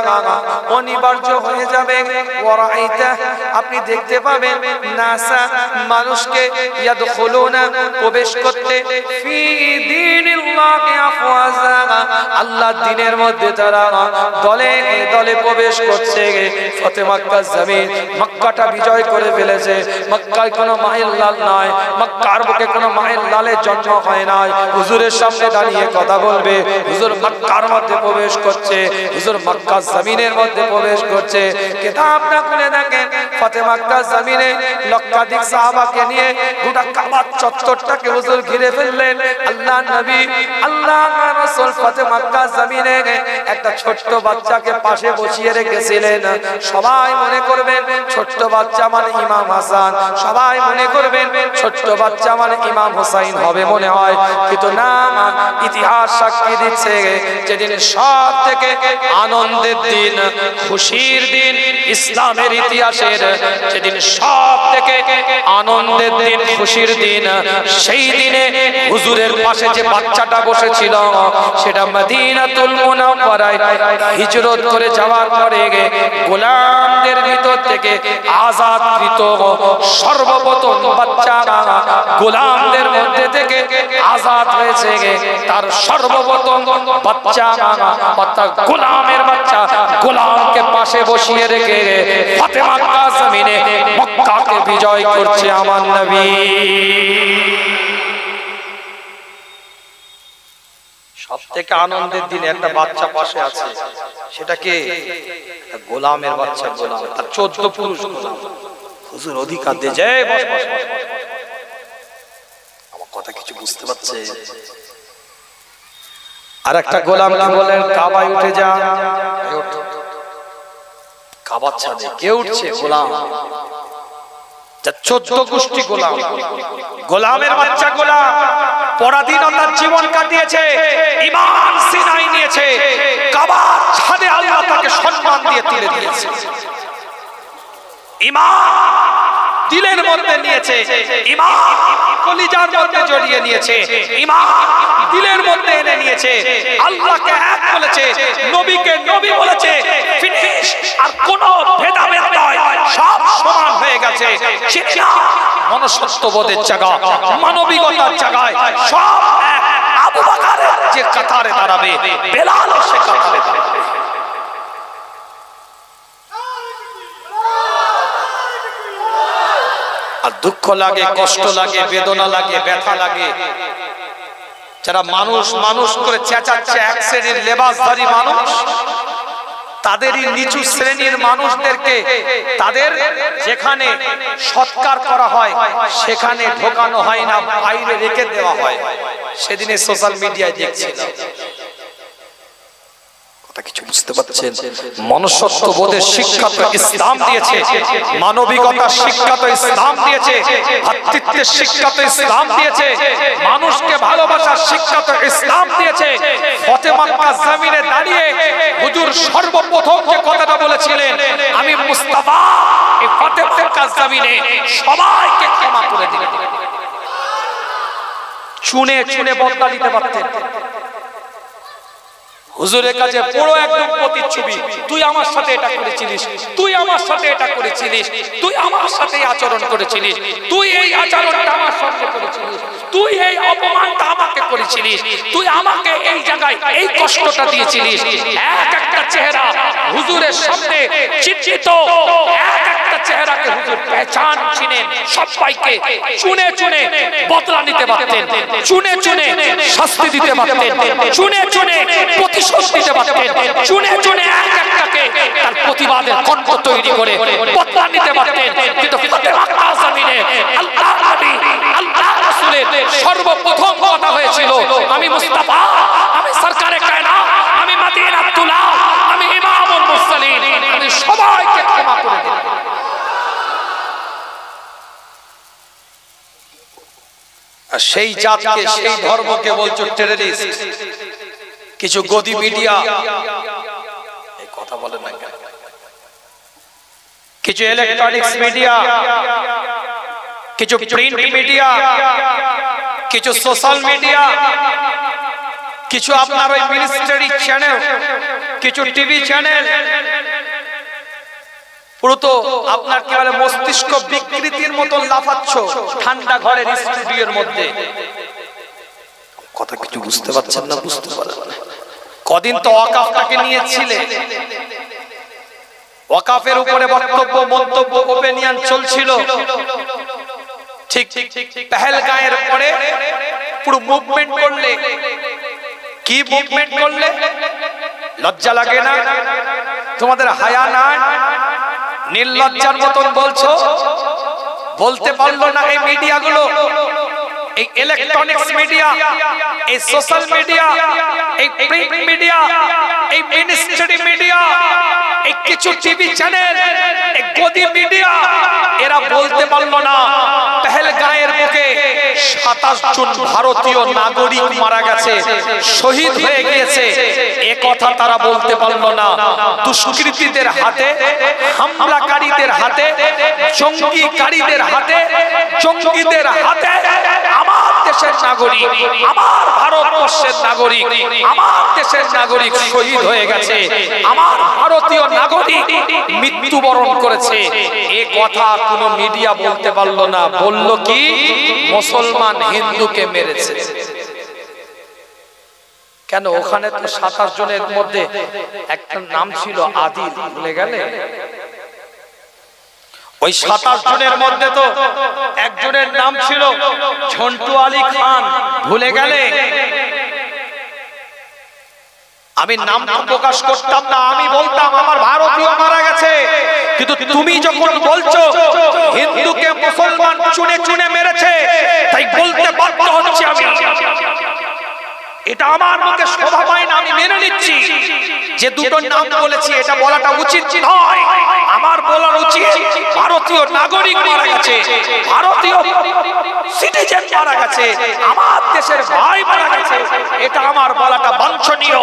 অনিবার্য হয়ে যাবে। ওয়ারাইতা, আপনি দেখতে পাবেন নাসা, মানুষকে ইয়াদখুলুনা, প্রবেশ করতে, ফি দীনিল্লাহি আফওয়াজা, আল্লাহর দ্বীনের মধ্যে তারা দলে দলে প্রবেশ করছে। ফাতেমা কা জমিন মক্কাটা বিজয় করে ফেলেছে। মক্কায় কোনো মায়ের লাল নাই, মক্কার বুকে কোনো মায়ের লালের জন্ম হয় নাই। হুজুরের সামনে দাঁড়িয়ে কথা বলবে, হুজুর মক্কার মধ্যে প্রবেশ করছে, হুজুর মক্কা জমিনের মধ্যে প্রবেশ করছে। কিতাবটা খুলে দেখেন, ফাতেমা কা জমিনে লক্ষাধিক সাহাবাকে নিয়ে গোটা কাবা চত্বরটাকে হুজুর ঘিরে ফেললেন। আল্লাহ নবী আল্লাহ রাসূল ফাতেমা কা জমিনে একটা ছোট্ট বাচ্চাকে পাশে বসিয়ে রেখেছিলেন। সবাই মনে করবেন ছোট্ট বাচ্চা মানে ইমাম হাসান, সবাই মনে করবেন ছোট্ট বাচ্চা মানে ইমাম হুসাইন হবে মনে হয়, কিন্তু না, ইতিহাস সাক্ষী দিচ্ছে যেদিন সব থেকে আনন্দের দিন, খুশির দিন ইসলামের ইতিহাসের, যেদিন সব থেকে আনন্দের দিন, খুশির দিন, সেই দিনে হুজুরের পাশে যে বাচ্চাটা বসেছিল সেটা মদিনাতুল মুনাওয়ারায় হিজরত করে যাওয়ার পরে গোলামদের ভিতর থেকে আজাদকৃত সর্বপ্রথম বাচ্চা, গোলামদের মধ্যে থেকে আজাদ হয়েছে তার সর্বপ্রথম বাচ্চা, অর্থাৎ গোলামের বাচ্চা, গোলামকে পাশে বসিয়ে রেখে ফাতেমা কা জমিনে মক্কাকে বিজয় করছে আমার নবী। সব থেকে আনন্দের দিনে একটা বাচ্চা পাশে আছে, সেটা কে? গোলামের বাচ্চা গোলাম, তার 14 পুরুষ গোলাম। হুজুর অধিকার দিয়ে যায়, বস বস বস, আমার কথা কিছু বুঝতে পারছে? আর একটা গোলাম কি বলেন, কাবায় উঠে যা, কাবার ছাদে কে উঠছে? গোলাম। 14 গোষ্ঠী গোলাম, গোলামের বাচ্চা গোলাম, পরাধীনতার জীবন কাটিয়েছে, ঈমান সিনায় নিয়েছে, কাবার ছাদে আল্লাহ তাকে সম্মান দিয়ে তুলে দিয়েছে। ঈমান দিলের মধ্যে নিয়েছে, ঈমান কলিজার মধ্যে জড়িয়ে নিয়েছে, ঈমান দিলের মধ্যে এনে নিয়েছে, আল্লাহকে এক বলেছে, নবীকে নবী বলেছে, ফিনিশ। আর কোনো ভেদাভেদ নয়, সব সমান হয়ে গেছে। সেটা মনুষ্যত্ববোধের জায়গা, মানবিকতার জায়গায় সব এক। আবু বকর যে কাতারে দাঁড়াবে, বেলাল সে কাতারে দাঁড়াবে। আর দুঃখ লাগে, কষ্ট লাগে, বেদনা লাগে, ব্যথা লাগে, যারা মানুষ মানুষ করে চেঁচাচ্ছে, এক শ্রেণীর লেবাসধারী মানুষ, তাদেরই নিচু শ্রেণীর মানুষদেরকে তাদের যেখানে সৎকার করা হয় সেখানে ঢোকানো হয় না, বাইরে রেখে দেওয়া হয়। সেদিনে সোশ্যাল মিডিয়ায় দেখছিলাম, কিছু বুঝতে পারছেন? মনুষ্যত্ববোধের শিক্ষা তো ইসলাম দিয়েছে, মানবিকতার শিক্ষা তো ইসলাম দিয়েছে, ভ্রাতৃত্বের শিক্ষা তো ইসলাম দিয়েছে, মানুষকে ভালোবাসার শিক্ষা তো ইসলাম দিয়েছে। ফতে মক্কা জমিনে দাঁড়িয়ে হুজুর সর্বপ্রথম যে কথাটা বলেছিলেন, আমি মুস্তাফা এই ফতে মক্কা জমিনে সবাইকে ক্ষমা করে দিলেন। চুনে চুনে বদলা দিতে পারতেন। হুজুরের কাছে পুরো একদম প্রতিচ্ছবি, তুই আমার সাথে এটা করেছিলিস, তুই আমার সাথে এটা করেছিলিস, তুই আমার সাথে আচরণ করেছিলিস, তুই এই আচরণটা আমার সাথে করেছিলিস, তুই এই অপমানটা আমাকে করেছিলিস, তুই আমাকে এই জায়গায় এই কষ্টটা দিয়েছিলিস। এক একটা চেহারা হুজুরের সামনে চিত্রিত, এক একটা চেহারাকে হুজুর পেহচান চিনেন, সবাইকে চুনে চুনে বদলা নিতে পারতেন, চুনে চুনে শাস্তি দিতে পারতেন, চুনে চুনে প্রতিশোধ দিতে পারতেন, চুনে চুনে এক একটাকে তার প্রতিবাদের কণ্ঠ তৈরি করে বদলা নিতে পারতেন। কিন্তু ফতে মক্কা জমিনে আল্লাহ নবী আল্লাহ রাসূলের সর্বপ্রথম কথা হয়েছিল, আমি মুস্তাফা, আমি সরকারে কায়নাত, আমি মদিনাতুল্লাহ, আমি ইমামুল মুরসালিন, আমি সবাইকে ক্ষমা করে দিলাম। আর সেই জাতকে, সেই ধর্মকে বলছো টেররিস্ট। কিছু গদি মিডিয়া এই কথা বলে না, কিছু ইলেকট্রনিক্স মিডিয়া, কিছু প্রিন্ট মিডিয়া, কিছু সোশ্যাল মিডিয়া, কিছু আপনার ওই মিনিস্ট্রি চ্যানেল, কিছু টিভি চ্যানেল, পুরো তো আপনার কি বলে মস্তিষ্ক বিকৃতির মতন লাফাচ্ছ ঠান্ডা ঘরের স্টুডিওর মধ্যে। কথা কিছু বুঝতে পারছেন না? বুঝতে পারেন না? কদিন তো ওয়াকাফটাকে নিয়েছিলে, ওয়াকাফের উপরে বক্তব্য, মন্তব্য, ওপিনিয়ন চলছিল, ঠিক পেহেলগাঁয়ের পরে পুরো মুভমেন্ট করলে। কি মুভমেন্ট করলে? লজ্জা লাগে না? তোমাদের হায়া নাই? নির্লজ্জার মতন বলছো। বলতে পারলো না এই মিডিয়াগুলো, এই ইলেকট্রনিক্স মিডিয়া, এই সোশ্যাল মিডিয়া, এই প্রিন্ট মিডিয়া, এই মিনিস্ট্রি মিডিয়া, এই কিছু টিভি চ্যানেল, এই গদি মিডিয়া, এরা বলতে পারলো না পেহেলগাঁয়ের বুকে 27 জন ভারতীয় নাগরিক মারা গেছে, শহীদ হয়ে গিয়েছে। এ কথা তারা বলতে পারলো না। দুষ্কৃতীদের হাতে, হামলাকারীদের হাতে, জঙ্গিকারীদের হাতে, জঙ্গিদের হাতে আমার দেশের নাগরিক, আমার ভারতবর্ষের নাগরিক, আমার দেশের নাগরিক শহীদ হয়ে গেছে, আমার ভারতীয় নাগরিক মৃত্যুবরণ করেছে। এ কথা কোনো মিডিয়া বলতে পারলো না। বলল কি? মুসলমান হিন্দুকে মেরেছে। কেন? ওখানে তো 27 জনের মধ্যে একটা নাম ছিল আদিল, ভুলে গেলে? ওই 27 জনের মধ্যে তো একজনের নাম ছিল ঝন্টু আলী খান, ভুলে গেলে? আমি নাম প্রকাশ করতাম না, আমি বলতাম আমার ভারতীয় মারা গেছে। কিন্তু তুমি যখন বলছো চুনে চুনে মেরেছে, তাই বলতে বাধ্য হচ্ছি আমি। এটা আমার মুখে শোভা পায় না, আমি মেনে নিচ্ছি যে দুটো নাম বলেছি এটা বলাটা উচিত নয়। আমার বলার উচিত ভারতীয় নাগরিক মারা গেছে, ভারতীয় সিটিজেন মারা গেছে, আমার দেশের ভাই মারা গেছে, এটা আমার বলাটা বাঞ্ছনীয়।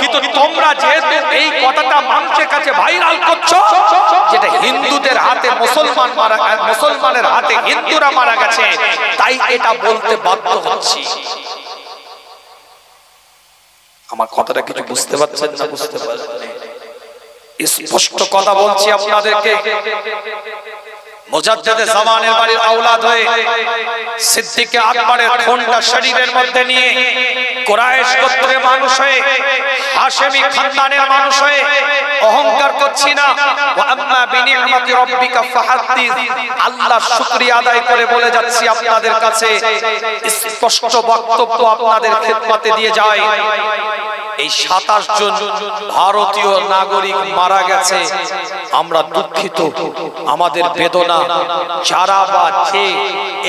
কিন্তু তোমরা যেহেতু এই কথাটা মানুষের কাছে ভাইরাল করছো, যেটা হিন্দুদের হাতে মুসলমান মারা, মুসলমানের হাতে হিন্দুরা মারা গেছে, তাই এটা বলতে বাধ্য হচ্ছি। আমার কথাটা কিছু বুঝতে পারছেন না? বুঝতে পারছেন? স্পষ্ট কথা বলছি আপনাদেরকে। মুজাদ্দিদে জামানের বাড়ির আওলাদ হয়ে সিদ্দিকে আকবরের খুনটা শরীরের মধ্যে নিয়ে কুরাইশ গোত্রের মানুষ হয়ে, হাশেমি খানদানের মানুষ হয়ে অহংকার করছি না। ওয়া আম্মা বিনিআমাতি রাব্বিকা ফাহাদ্দিস, আল্লাহর শুকরিয়া আদায় করে বলে যাচ্ছি আপনাদের কাছে, স্পষ্ট বক্তব্য আপনাদের খেদমতে দিয়ে যায়। এই 27 জন ভারতীয় নাগরিক মারা গেছে, আমরা দুঃখিত, আমাদের বেদনা। যারা বা যে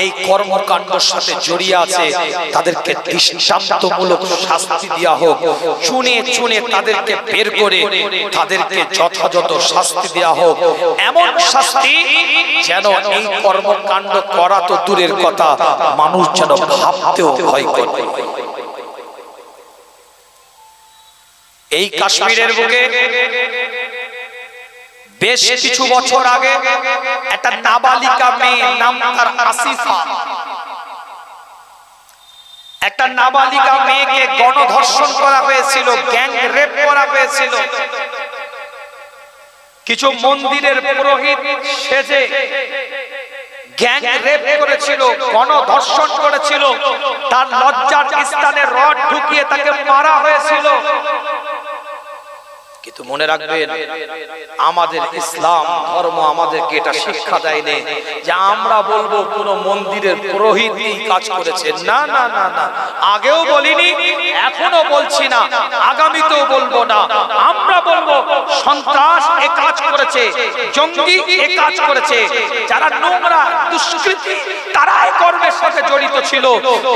এই কর্মকাণ্ডের সাথে জড়িয়ে আছে তাদেরকে দৃষ্টান্তমূলক শাস্তি দেওয়া হোক, চুনে চুনে তাদেরকে বের করে তাদেরকে যথাযথ শাস্তি দেওয়া হোক। এমন শাস্তি যেন এই কর্মকাণ্ড করা তো দূরের কথা, মানুষ যেন ভাবতেও ভয় করে। এই কাশ্মীরের বুকে বেশ কিছু বছর আগে একটা নাবালিকা মেয়ে, নাম তার আসিফা, একটা নাবালিকা মেয়েকে গণধর্ষণ করা হয়েছিল, গ্যাং রেপ করা হয়েছিল। কিছু মন্দিরের পুরোহিত সেজে গ্যাং রেপ করেছিল, গণধর্ষণ করেছিল, তার লজ্জার স্থানে রড ঢুকিয়ে তাকে মারা হয়েছিল। কিন্তু মনে রাখবেন, আমাদের ইসলাম ধর্ম আমাদেরকে এটা শিক্ষা দেয়নি যে আমরা বলবো কোন মন্দিরের পুরোহিত এই কাজ করেছে। না না না না, আগেও বলিনি, এখনো বলছি না, আগামীতেও বলবো না। আমরা বলবো সন্ত্রাস এ কাজ করেছে, জঙ্গি এ কাজ করেছে, যারা নোংরা দুষ্কৃতী তারা এই কর্মের সাথে জড়িত ছিল,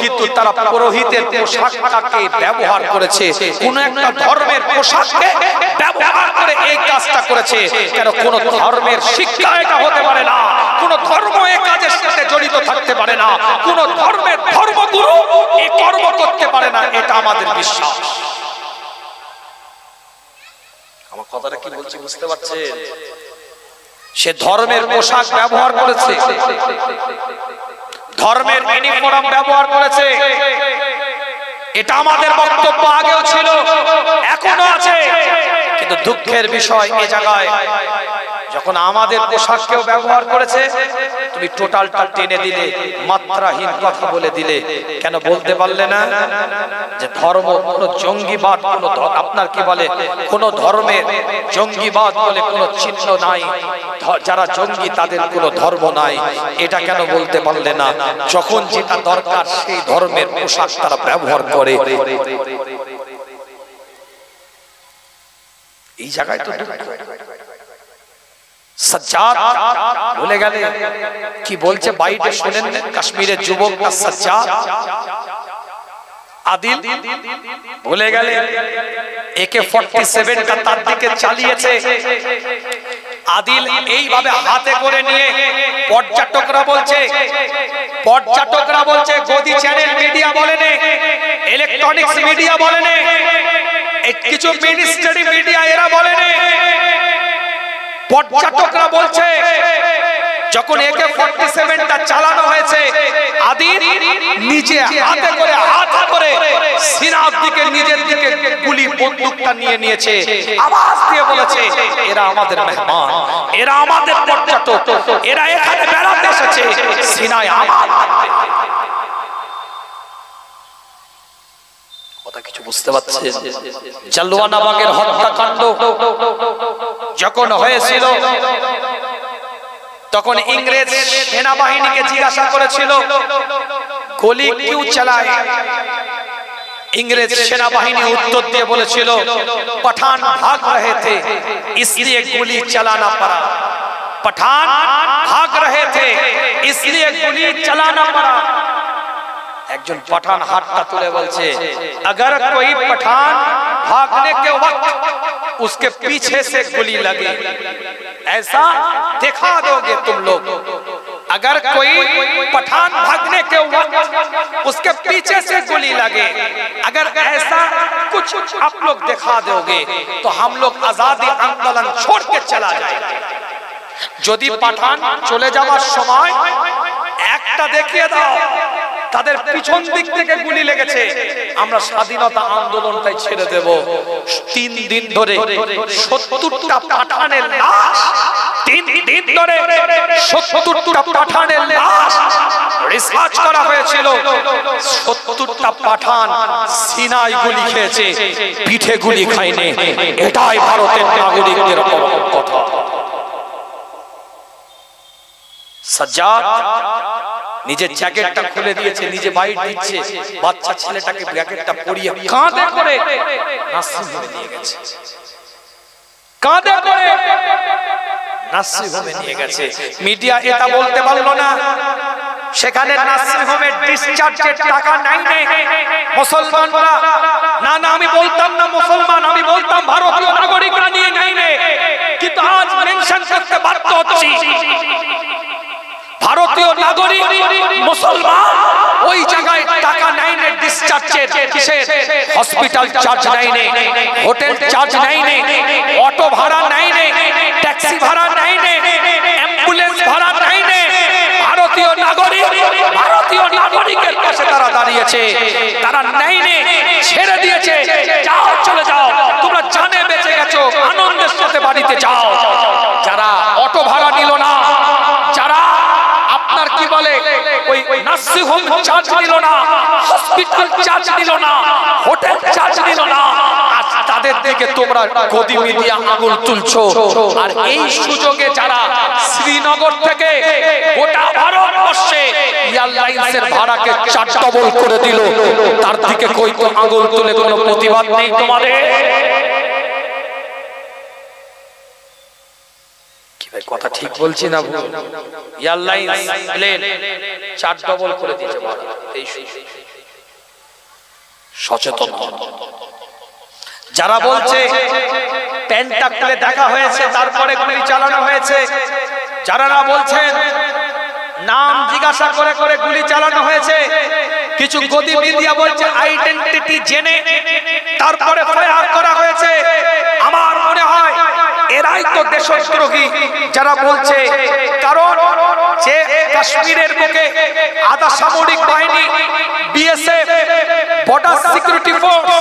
কিন্তু তারা পুরোহিতের পোশাকটাকে ব্যবহার করেছে, কোন একটা ধর্মের পোশাককে ব্যবহার করে এই কাজটা করেছে। কেন? কোন ধর্মের শিক্ষা এটা হতে পারে না, কোন ধর্ম এই কাজের সাথে জড়িত থাকতে পারে না, কোন ধর্মের ধর্মগুরু এই কর্ম করতে পারে না, এটা আমাদের বিশ্বাস। আমার কথাটা কি বলছি বুঝতে পারছেন? সে ধর্মের পোশাক ব্যবহার করেছে, ধর্মের ইউনিফর্ম ব্যবহার করেছে, এটা আমাদের বক্তব্য আগেও ছিল, এখনো আছে। কিন্তু দুঃখের বিষয় এই জায়গায় যখন আমাদের পোশাককেও ব্যবহার করেছে, তুমি টোটালটা টেনে দিলে, মাত্রাহীন কথা বলে দিলে। কেন বলতে পারলে না যে ধর্ম কোন জঙ্গিবাদ, কোন আপনার কি বলে কোন ধর্মের জঙ্গিবাদ বলে কোন চিহ্ন নাই, যারা জঙ্গি তাদের কোন ধর্ম নাই? এটা কেন বলতে পারলে না? যখন যেটা দরকার সেই ধর্মের পোশাক তারা ব্যবহার করে। এই জায়গায় তো সাজ্জাদ ভুলে গেলে কি বলছে বাইরে শুনেন, কাশ্মীরের যুবকটা সাজ্জাদ আদিল ভুলে গেলে AK-47 তার দিকে চালিয়েছে। আদিল এইভাবে হাতে করে নিয়ে পর্যটকরা বলছে, গদি চ্যানেল মিডিয়া বলেন, ইলেকট্রনিক্স মিডিয়া বলেন, কিছু মিনিস্ট্রি মিডিয়া এরা বলেন, পর্যটকরা বলছে যখন AK-47টা চালানো হয়েছে, আদিল নিজে হাতে করে সিনার দিকে নিজের দিকে গুলি বন্দুকটা নিয়ে নিয়েছে, আওয়াজ দিয়ে বলেছে এরা আমাদের মেহমান, এরা আমাদের পর্যটক, এরা এখানে বেড়াতে এসেছে, সিনায় আমার। কথা কিছু বুঝতে পারছেন? জালিয়ানওয়ালাবাগের হত্যাকাণ্ড যখন হয়েছিল, তখন ইংরেজ সেনাবাহিনীকে জিজ্ঞাসা করেছিল গোলি কিউ চালায়। इंग्रेज सेनाबाहिनी उत्तर दिए बोलेছিল पठान भाग रहे थे इसलिए गोली चलाना पड़ा। पठान भाग रहे थे इसलिए गुली चलाना पड़ा। একজন पठान हाथটা তুলে বলছে, अगर कोई पठान भागने के वक्त उसके पीछे से गोली लगे, ऐसा दिखा दोगे तुम लोग? अगर कोई पठान भागने के वक्त उसके पीछे से गोली लगे, अगर ऐसा कुछ आप लोग दिखा दोगे तो हम लोग आजादी आंदोलन छोड़ के चला जाएंगे। যদি পাঠান চলে যাওয়ার সময় একটা দেখিয়ে দাও তাদের পিছন দিক থেকে গুলি লেগেছে, আমরা স্বাধীনতা আন্দোলনটাই ছেড়ে দেব। 3 দিন ধরে 70টা পাঠানের লাশ, 3 দিন ধরে 70টা পাঠানের লাশ রিসার্চ করা হয়েছিল। 70টা পাঠান সিনায় গুলি খেয়েছে, পিঠে গুলি খায়নি। এটাই ভারতের নাগরিকদের কথা। সাজ্জাদ নিজের জ্যাকেটটা খুলে দিয়েছে, নিজে বাইট দিচ্ছে, বাচ্চা ছেলেটাকে জ্যাকেটটা পরিয়ে কাঁধে করে নার্সিংহোমে নিয়ে গেছে, কাঁধে করে নার্সিংহোমে নিয়ে গেছে। মিডিয়া এটা বলতে পারলো না সেখানে নার্সিংহোমের ডিসচার্জের টাকা নাই মুসলমানরা। না না, আমি বলতাম না মুসলমান, আমি বলতাম ভারতীয় নাগরিকরা নিয়ে নাই নে, কিন্তু আজ মেনশন করতে বাধ্য হচ্ছি। ভারতীয় নাগরিক মুসলমান ওই জায়গায় টাকা নাই নে, ডিসচার্জের কিসের হসপিটাল চার্জ নাই নে, হোটেল চার্জ নাই নে, অটো ভাড়া নাই নে, ট্যাক্সি ভাড়া নাই নে, অ্যাম্বুলেন্স ভাড়া নাই নে। ভারতীয় নাগরিকের পাশে তারা দাঁড়িয়েছে, তারা নাই নে, ছেড়ে দিয়েছে। যাও, চলে যাও, তোমরা জানে বেঁচে গেছো, আনন্দের সাথে বাড়িতে যাও। যারা অটো ভাড়া নিল না, যারা আপনার কি বলে ওই নার্সিংহোম চার্জ নিল না, হসপিটাল চার্জ নিল না, হোটেল চার্জ নিল না, আজ তাদের দিকে তোমরা গদি মিডিয়া আঙুল তুলছো। আর এই সুযোগে যারা শ্রীনগর থেকে গোটা ভারতবর্ষে এয়ারলাইন্সের ভাড়াকে 4 ডবল করে দিল, তার দিকে কই তো আঙুল তুলে কোনো প্রতিবাদ নেই তোমাদের? কথা ঠিক বলছি না? এয়ারলাইন্স প্লেন 4 ডবল করে দিয়েছে ভাড়া। সচেতন হন। যারা বলছে প্যান্টটা খুলে দেখা হয়েছে তারপরে গুলি চালানো হয়েছে, যারা না বলছেন নাম জিজ্ঞাসা করে করে গুলি চালানো হয়েছে, কিছু গদি মিডিয়া বলছে আইডেন্টিটি জেনে তারপরে ফায়ার করা হয়েছে। আমার মনে হয় এরাই তো দেশদ্রোহী যারা বলছে। কারণ যে কাশ্মীরের বুকে আধা সামরিক বাহিনী, বিএসএফ, বর্ডার সিকিউরিটি ফোর্স,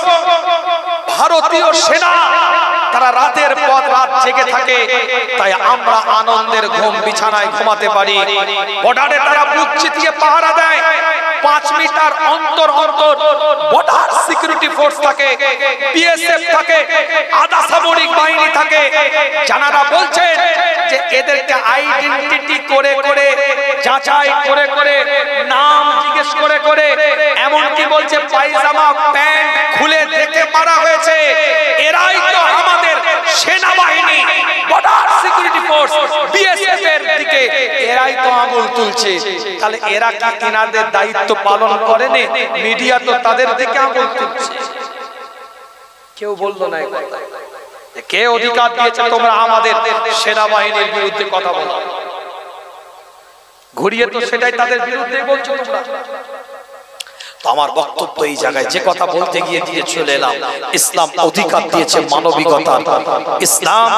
ভারতীয় সেনা, তারা রাতের পর রাত জেগে থাকে, তাই আমরা আনন্দের ঘুম বিছানায় ঘুমাতে পারি। বর্ডারে তারা বুক চিতিয়ে পাহারা দেয়, 5 মিটার অন্তর অন্তর বর্ডার সিকিউরিটি ফোর্স থাকে, বিএসএফ থাকে, আধা সামরিক বাহিনী থাকে। জানারা বলছেন যে এদেরকে আইডেন্টিটি করে করে, যাচাই করে করে, নাম জিজ্ঞেস করে করে, এমনকি বলছে পায়জামা প্যান্ট খুলে দেখে মারা হয়েছে। এরাই তো আমাদের সেনাবাহিনী, বর্ডার সিকিউরিটি ফোর্স, বিএসএফ এর দিকে এরাই তো আঙুল তুলছে। তাহলে এরা কি এনাদের দায়িত্ব পালন করেনি? মিডিয়া তো তাদের দিকে আঙুল তুলছে। কেউ বললো না এই কথা। কে অধিকার দিয়েছে তোমরা আমাদের সেনাবাহিনীর বিরুদ্ধে কথা বলো? ঘুরিয়ে তো সেটাই তাদের বিরুদ্ধে বলছো তোমরা। তো আমার বক্তব্য এই জায়গায় যে কথা বলতে গিয়ে দিয়ে চলে এলাম, ইসলাম অধিকার দিয়েছে মানবিকতার, ইসলাম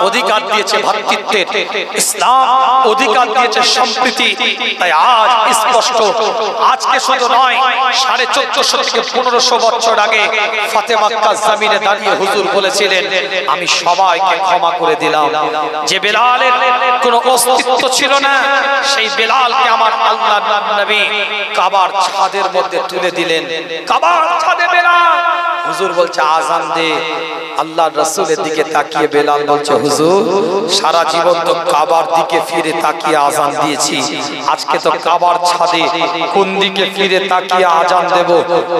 অধিকার দিয়েছে ভ্রাতৃত্বের, ইসলাম অধিকার দিয়েছে সম্প্রীতি। তাই আজ স্পষ্ট, আজকে শুধু নয়, 1450 থেকে 1500 বছর আগে ফাতেমা মক্কার জমিনে দাঁড়িয়ে হুজুর বলেছিলেন, আমি সবাইকে ক্ষমা করে দিলাম। যে বেলালের কোনো অস্তিত্ব ছিল না, সেই বেলালকে আমার আল্লাহর নবী কাবার ছাদের মধ্যে তুলে দিলেন। কাবার ছাদে বেলাল হুজুর বলছে আজান দে, আল্লাহর রাসূলের দিকে তাকিয়ে বেলাল বলছে, হুজুর সারা জীবন তো কাবার দিকে ফিরে তাকিয়ে আজান দিয়েছি, আজকে তো কাবার ছাদে কোন দিকে ফিরে তাকিয়ে আজান দেব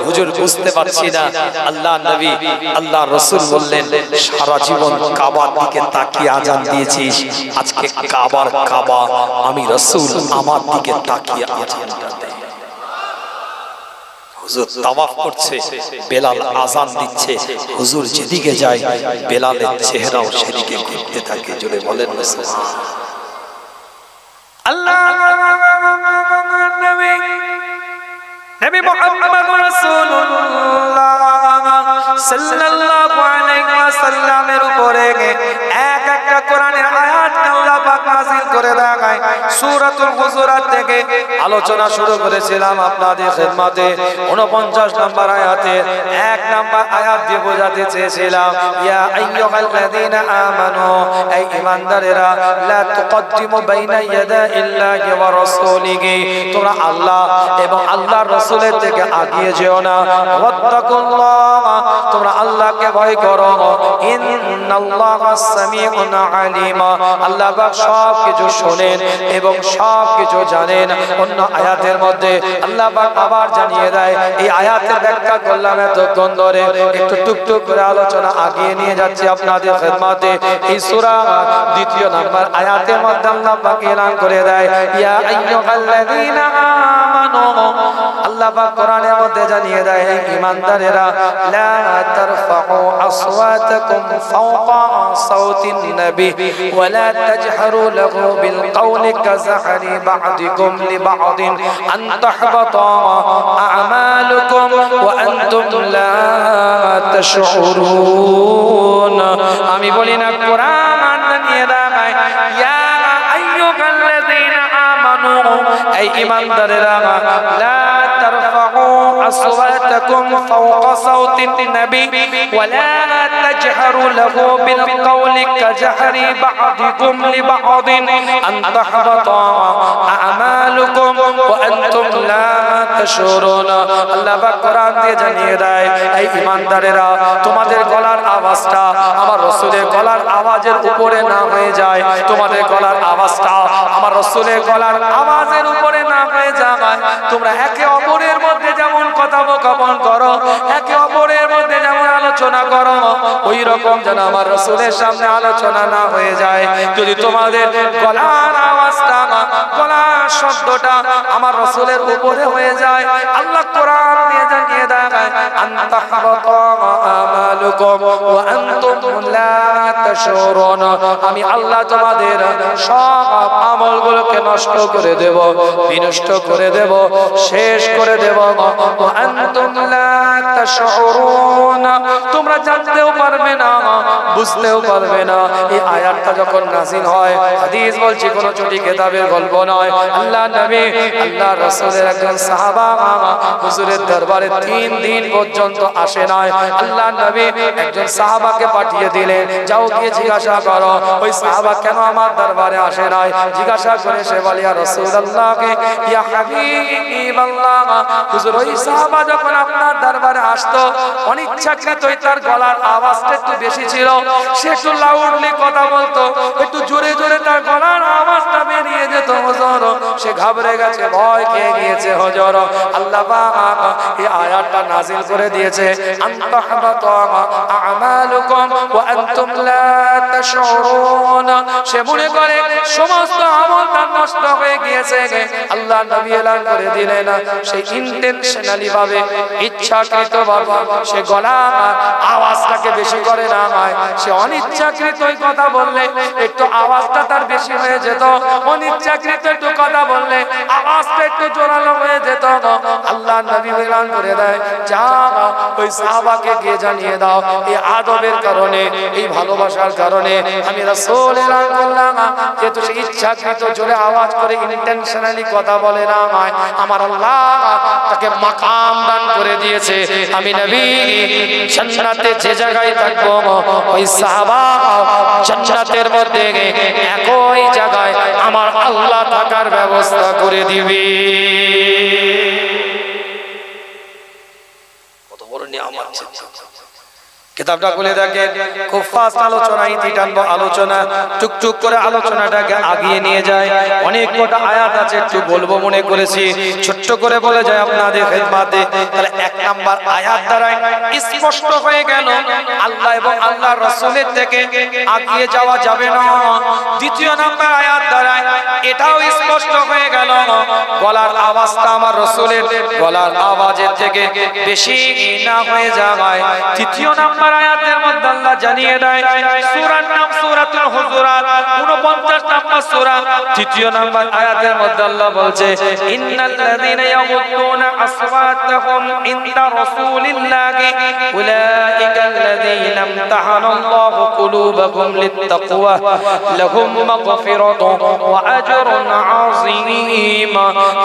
হুজুর বুঝতে পারছি না। আল্লাহ নবী আল্লাহর রাসূল বললেন, সারা জীবন কাবার দিকে তাকিয়ে আজান দিয়েছিস, আজকে কাবার কাবা আমি রাসূল আমার দিকে তাকিয়ে আজানটা দে। হুজুর তাওয়াফ করছে, বেলাল আজান দিচ্ছে, হুজুর যেদিকে যায় বেলালের চেহারাও সেদিকে ঘুরতে থাকে। জোরে বলেন না সুবহানাল্লাহ। আল্লাহ নবী নবী মুহাম্মদ রাসূলুল্লাহ সাল্লাল্লাহু আলাইহি ওয়াসাল্লামের উপরে এক একটা কোরআনের আয়াত আল্লাহ পাক নাযিল করে দেয়। সূরাতুল হুজুরাত থেকে আলোচনা শুরু করেছিলাম আপনাদের খিদমতে 49 নম্বর আয়াতে 1 নম্বর আয়াত দিয়ে বোঝাতে চেয়েছিলাম, ইয়া আইয়ুহাল্লাযীনা আমানু, এই ঈমানদারেরা, লা তুকদ্দিমু বাইনা ইয়াদাইল্লাহি ওয়া রাসূলিহি, তোমরা আল্লাহ এবং আল্লাহর রাসূলের থেকে আগিয়ে যেও না। ওয়াত্তাকুল্লাহ, তোমরা আল্লাহকে ভয় করো। ইন্নাল্লাহা সামিউন আলিম, আল্লাহ পাক সব কিছু শোনেন এবং সব কিছু জানেন। অন্য আয়াতের মধ্যে আল্লাহ পাক আবার জানিয়ে দেয়, এই আয়াতের ব্যাখ্যা করলাম এতক্ষণ ধরে, একটু টুকটুক করে আলোচনা আগিয়ে নিয়ে যাচ্ছি আপনাদের খিদমতে। এই সূরা 2 নম্বর আয়াতের মধ্যে আল্লাহ পাক এলান করে দেয়, ইয়া আইয়ুহাল্লাযীনা আমানু, আল্লাহ পাক কোরআনের মধ্যে জানিয়ে দেয়, হে ঈমানদারেরা, লা তারফাউ আসওয়াতাকুম ফাওকা সাওতিন নবী ওয়া লা তাজহারু লাহু বিল কওলি কাযাহরি বা'দিকুম লিবা'দিন আন তাহবাতা আ'মালুকুম ওয়া আনতুম লা তাশউরুন। আমি বলি না কোরআন জানিয়ে দেয়, ইয়া আইয়ুহাল্লাযীনা আমানু, এই ঈমানদারেরা, লা তারফাউ আসওয়াতাকুম ফাওকা সাওতিন নবী ওয়া লা তাজহারু লাহু বিল কওলি কাযাহরি বা'দিকুম লিবা'দিন আন তাহবাতা আ'মালুকুম ওয়া আনতুম লা তাশউরুন। আল্লাহ পাক কোরআন দিয়ে জানিয়ে দেয়, এই ঈমানদারেরা, তোমাদের গলার আওয়াজটা আমার রাসূলের গলার আওয়াজের উপরে না হয়ে যায়, তোমাদের গলার আওয়াজটা আমার রাসূলের গলার আওয়াজের উপরে না হয়ে যায়। তোমরা একে অপরের মধ্যে যেমন কথোপকথন করো, একে অপরের মধ্যে যেমন আলোচনা করো, ওই রকম যেন আমার রাসূলের সামনে আলোচনা না হয়ে যায়। যদি তোমাদের গলার আওয়াজটা, গলার শব্দটা আমার রাসূলের উপরে হয়ে যায়, আল্লাহ কোরআন দিয়ে জানিয়ে দেয়, আন তাহবাতা আমালুকুম ওয়া আনতুম লা তাশউরুন, আমি আল্লাহ তোমাদের সব আমলগুলোকে নষ্ট করে দেব, বিনষ্ট করে দেব, শেষ করে দেব। ওয়া আনতুম লা তাশউরুন, তোমরা জানতেও পারবে না, বুঝতেও পারবে না। এই আয়াতটা যখন নাযিল হয়, হাদিস বলছি কোন ছোটি কিতাবের গল্প নয়, আল্লাহ নবী আল্লাহ রাসূলের একজন সাহাবা হুজুরের দরবারে 3 দিন পর্যন্ত আসে নাই। আল্লাহ নবী একজন সাহাবাকে পাঠিয়ে দিলেন, যাও গিয়ে জিজ্ঞাসা করো ওই সাহাবা কেন আমার দরবারে আসে নাই। জিজ্ঞাসা করে সে বলে, ইয়া রাসূলুল্লাহকে, ইয়া হাবিবাল্লাহ, হুজুর ওই সাহাবা যখন আপনার দরবারে আসতো, অনিচ্ছাকৃতই তার গলার আওয়াজটা একটু বেশি ছিল, সে একটু লাউডলি কথা বলতো, একটু জোরে জোরে তার গলার আওয়াজটা বেরিয়ে যেত হুজুর, সে ঘাবড়ে গেছে, ভয় খেয়ে গিয়েছে হুজুর। আল্লাহ পাক এই আয়াতটা নাযিল করে দিয়েছে, আন তাহবাতা আমালুকুম ওয়া আনতুম লা তাশউরুন, সে মনে করে সমস্ত আমল তার নষ্ট হয়ে গিয়েছে। আল্লাহ নবী এলান করে দিলেন, সে ইন্টেনশনালি ভাবে, ইচ্ছাকৃত ভাবে সে গলার আওয়াজটাকে বেশি করে না, সে অনিচ্ছাকৃতই কথা বললে একটু আওয়াজটা তার বেশি হয়ে যেত, অনিচ্ছাকৃত একটু কথা বললে আওয়াজটা একটু জোরালো হয়ে যেত। আল্লাহ নবী এলান করে দেয়, যা ওই সাহাবাকে গিয়ে জানিয়ে দাও, এই আদবের কারণে, এই ভালোবাসার কারণে আমি রাসূল এলান করলাম, যেহেতু সে ইচ্ছাকৃত জোরে আওয়াজ করে ইন্টেনশনালি কথা বলে না, আমার আল্লাহ তাকে মাকাম দান করে দিয়েছে। আমি নবী জান্নাতে যে জায়গায় থাকবো, ওই সাহাবা জান্নাতের মধ্যে একই জায়গায় আমার আল্লাহ থাকার ব্যবস্থা করে দিবে। কত বড় নিয়ামত! কিতাবটা খুলে দেখেন, খুব ফাস্ট আলোচনা, ইতি টানবো আলোচনা, টুকটুক করে আলোচনাটাকে আগিয়ে নিয়ে যায়। অনেক কটা আয়াত আছে, একটু বলবো মনে করেছি, ছোট্ট করে বলে যায় আপনাদের খেদমতে। তাহলে এক নাম্বার আয়াত দ্বারা স্পষ্ট হয়ে গেল আল্লাহ এবং আল্লাহর রাসূলের থেকে আগিয়ে যাওয়া যাবে না। দ্বিতীয় নাম্বার আয়াত দ্বারা এটাও স্পষ্ট হয়ে গেল গলার আওয়াজটা আমার রাসূলের গলার আওয়াজের থেকে বেশি না হয়ে যায়। তৃতীয় নাম্বার আয়াতের মধ্যে আল্লাহ জানিয়ে দেয়, সূরার নাম সূরাতুল হুজুরাত, 49 নম্বর সূরা, তৃতীয় নাম্বার আয়াতের মধ্যে আল্লাহ বলছে, ইন্নাল্লাযীনা ইয়াগুদ্দুনা আসওয়াতাহুম ইনদা রাসূলিল্লাহি উলাইকাল্লাযীনা ইমতাহানাল্লাহু কুলুবাহুম লিত্তাকওয়া লাহুম মাগফিরাতুন ওয়া আজরুন আযীম।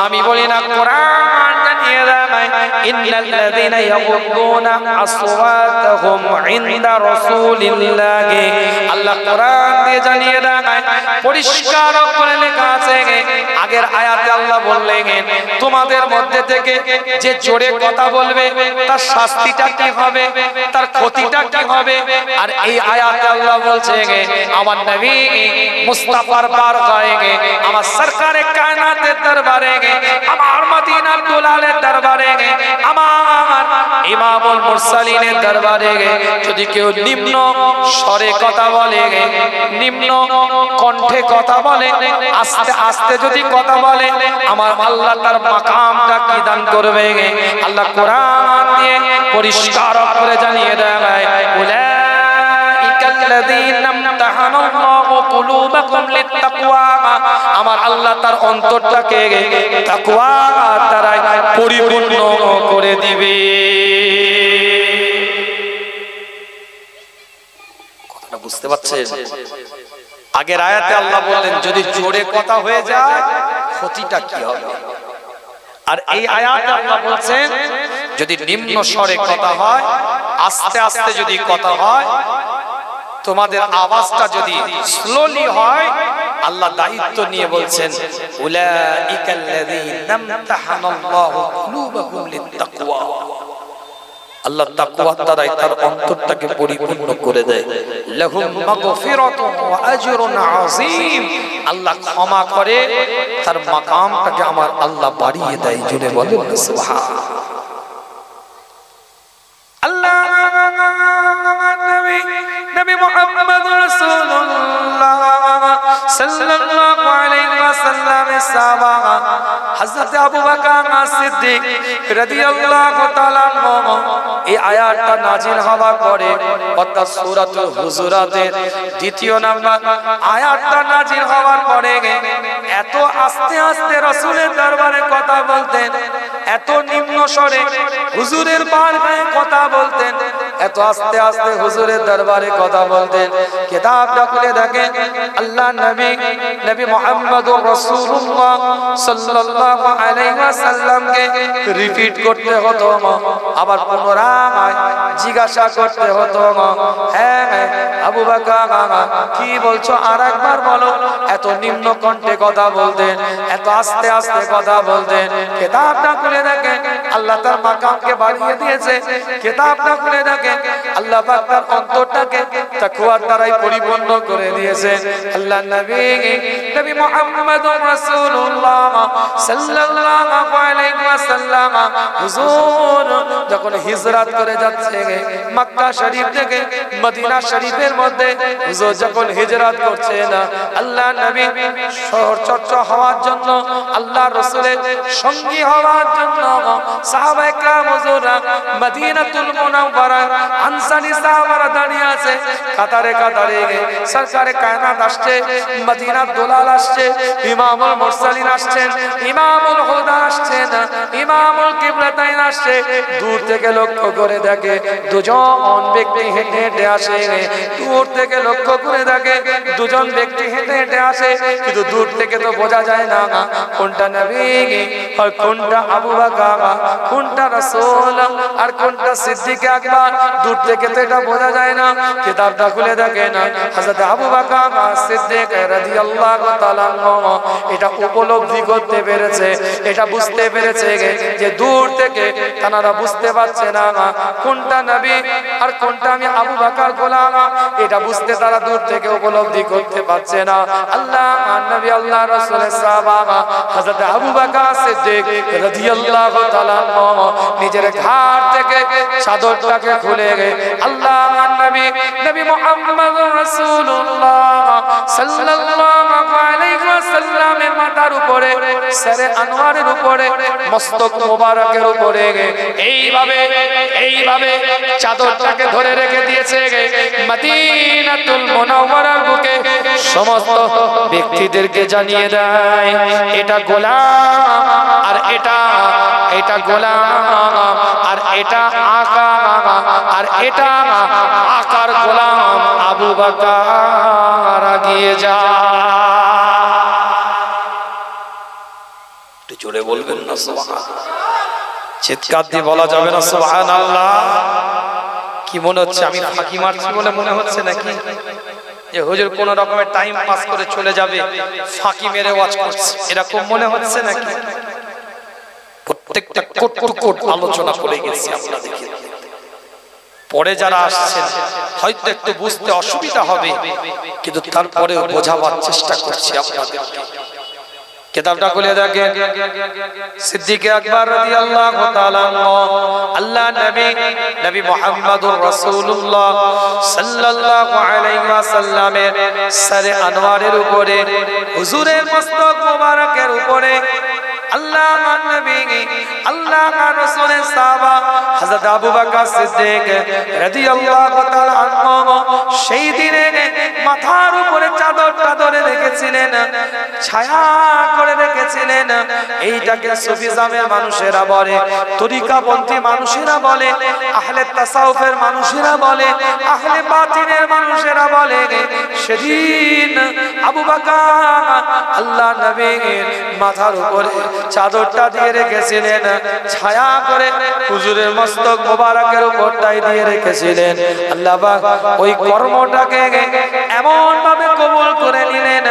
আমি বলি না, কোরআন জানিয়ে দেয়, ইন্নাল্লাযীনা ইয়াগুদ্দুনা আসওয়াতাহুম ইনদা রাসূলিল্লাহি, আল্লাহ কোরআন দিয়ে জানিয়ে দেয়, পরিষ্কার করে লেখা আছে। আগের আয়াতে আল্লাহ বললেন তোমাদের মধ্যে থেকে যে জোরে কথা বলবে তার শাস্তিটা কি হবে, তার ক্ষতিটা কি হবে। আর এই আয়াতে আল্লাহ বলছে আমার নবী মুস্তাফার বারগাহে, আমার সরকারে কায়নাতের দরবারে, আমার মদিনার দুলালের দরবারে, আমার ইমামুল মুরসালিনের দরবারে যদি কেউ নিম্ন স্বরে কথা বলে, নিম্ন কণ্ঠে কথা বলে, আস্তে আস্তে যদি কথা বলে, আমার আল্লাহ তার মাকামটা কি দান করবে। আল্লাহ কোরআন দিয়ে পরিষ্কার করে জানিয়ে দেয়, উলাইকাল্লাযীনা ইমতাহানাল্লাহু কুলুবাকুম লিত্তাকওয়া, আমার আল্লাহ তার অন্তরটাকে তাকওয়ার দ্বারা পরিপূর্ণ করে দিবে। কথাটা বুঝতে পারছেন? আগের আয়াতে আল্লাহ বললেন যদি জোরে কথা হয়ে যায় ক্ষতিটা কি হবে, আর এই আয়াতে আল্লাহ বলছেন যদি নিম্ন স্বরে কথা হয়, আস্তে আস্তে যদি কথা হয়, তোমাদের আওয়াজটা যদি স্লোলি হয়, আল্লাহ দায়িত্ব নিয়ে বলছেন উলাইকাল্লাযীনা ইমতাহানাল্লাহু কুলুবাহুম লিত্তাকওয়া, আল্লাহ তাকওয়ার দ্বারা তার অন্তরটাকে পরিপূর্ণ করে দেয়। লাহুম মাগফিরাতুন ওয়া আজরুন আযীম, আল্লাহ ক্ষমা করে, তার মাকামটাকে আমার আল্লাহ বাড়িয়ে দেয়। জুড়ে বলেন সুবহানাল্লাহ। আল্লাহ নবী মুহাম্মদুর রাসূলুল্লাহ সাল্লাল্লাহু আলাইহি ওয়াসাল্লামের সাহাবা হযরত আবু বকর সিদ্দিক রাদিয়াল্লাহু তাআলা এই আয়াতটা নাযিল হওয়ার পরে অর্থাৎ সূরাতুল হুজুরাতের দ্বিতীয় নাম্বার আয়াতটা নাযিল হওয়ার পরে এত আস্তে আস্তে রাসূলের দরবারে কথা বলতেন, এত নিম্ন স্বরে হুজুরের বারগাহে কথা বলতেন, এত আস্তে আস্তে হুজুরের দরবারে কথা বলতেন। কিতাবটা খুলে দেখেন, আল্লাহ নবী মুহাম্মদুর রাসূলুল্লাহ সাল্লাল্লাহু আলাইহি ওয়াসাল্লামকে রিপিট করতে হতো, আবার পুনরায় জিজ্ঞাসা করতে হতো, হ্যাঁ আবু বকর কি বলছো আরেকবার বলো। এত নিম্ন কণ্ঠে কথা বলতেন, এত আস্তে আস্তে কথা বলতেন। কিতাবটা খুলে দেখেন, আল্লাহ তার মাকামকে বাড়িয়ে দিয়েছে। কিতাবটা খুলে দেখেন, আল্লাহ পাক তার অন্তরটাকে তাকওয়ার দ্বারাই পরিপূর্ণ করে দিয়েছে। আল্লাহ নবী মুহাম্মদুর রাসূলুল্লাহ সাল্লাল্লাহু আলাইহি ওয়াসাল্লাম হুজুর যখন হিজরত করে যাচ্ছে মক্কা শরীফ থেকে মদিনা শরীফের মধ্যে, হুজুর যখন হিজরত করছেন, আল্লাহ নবী শহর চর্চা হওয়ার জন্য, আল্লাহ রাসূলের সঙ্গী হওয়ার জন্য সাহাবায়ে কেরাম হুজুররা মদিনাতুল মুনাওয়ারা আনসারী সাহাবারা দাঁড়িয়ে আছে কাতারে কাতারে। সরকারে কায়নাত আসছে, মদিনার দুলাল আসছে, ইমামুল মুরসালিন আসছেন, ইমামুল হুদা আসছেন, ইমামুল কিবলাতাইন আসছে। দূর থেকে লক্ষ্য করে দেখে দুজন ব্যক্তি হেঁটে হেঁটে আসে, দূর থেকে লক্ষ্য করে দেখে দুজন ব্যক্তি হেঁটে হেঁটে আসে, কিন্তু দূর থেকে তো বোঝা যায় না কোনটা নবী আর কোনটা আবু বকর, কোনটা রাসূল আর কোনটা সিদ্দিক আকবর। দূর থেকে তো এটা বোঝা যায় না। কিতাবটা খুলে দেখেন, হযরত আবু বকর সিদ্দিক রাদিয়াল্লাহু তাআলা এটা উপলব্ধি করতে পেরেছে, এটা বুঝতে পেরেছে যে দূর থেকে তারা বুঝতে পারছে না কোনটা নবী আর কোনটা আমি আবু বকর গোলাম, এটা বুঝতে তারা দূর থেকে উপলব্ধি করতে পারছে না। আল্লাহ নবী আল্লাহ রাসূলের সাহাবা হযরত আবু বকর সিদ্দিক রাদিয়াল্লাহু তাআলা নিজের ঘাড় থেকে চাদরটাকে খুলে আল্লাহ নবী নবী মুহাম্মদুর রাসূলুল্লাহ সাল্লাল্লাহু আলাইহি ওয়াসাল্লামের মাথার উপরে সরে আনোয়ারের উপরে মস্তক মোবারকের উপরে এইভাবে চাদরটাকে ধরে রেখে দিয়েছে। মদিনাতুল মুনাওয়ারার বুকে সমস্ত ব্যক্তিদেরকে জানিয়ে দেয় এটা গোলাম আর এটা গোলাম আর এটা আকা আর এটা আকার গোলাম আবু বকর আগিয়ে যা। একটু জোরে বলবেন না সুবহানাল্লাহ, চিৎকার দিয়ে বলা যাবে না সুবহানাল্লাহ? কি মনে হচ্ছে আমি ফাঁকি মারছি বলে মনে হচ্ছে নাকি যে হুজুর কোন রকমের টাইম পাস করে চলে যাবে, ফাঁকি মেরে ওয়াজ করছে, এরকম মনে হচ্ছে নাকি? প্রত্যেকটা কোট টু কোট আলোচনা করে গেছি আপনাদেরকে। পরে যারা আসছেন হয়তো একটু বুঝতে অসুবিধা হবে, কিন্তু তারপরেও বোঝাবার চেষ্টা করছি আপনাদেরকে। কিতাবটা খুলে দেখেন, সিদ্দিক আকবর রাদিয়াল্লাহু তাআলা আল্লাহ নবী মুহাম্মদুর রাসূলুল্লাহ সাল্লাল্লাহু আলাইহি ওয়াসাল্লামের সরে আনোয়ারের উপরে হুজুরের মস্তক মোবারকের উপরে আল্লাহ নবী আল্লাহ রাসূলের সাহাবা হযরত আবু বকর সিদ্দিক রাদিয়াল্লাহু তাআলা আনহু সেই দিনে মাথার উপরে চাদরটা ধরে রেখেছিলেন, ছায়া করে রেখেছিলেন। এইটাকে সুফিজমের মানুষেরা বলে, তরিকাপন্থী মানুষেরা বলে, আহলে তাসাউফের মানুষেরা বলে, আহলে বাতিনের মানুষেরা বলে সেদিন আবু বকর আল্লাহ নবীর মাথার উপরে চাদরটা দিয়ে রেখেছিলেন, ছায়া করে হুজুরের মস্তক মোবারকের উপরটাই দিয়ে রেখেছিলেন। আল্লাহ পাক ওই কর্মটাকে এমন ভাবে কবুল করে নিলেন,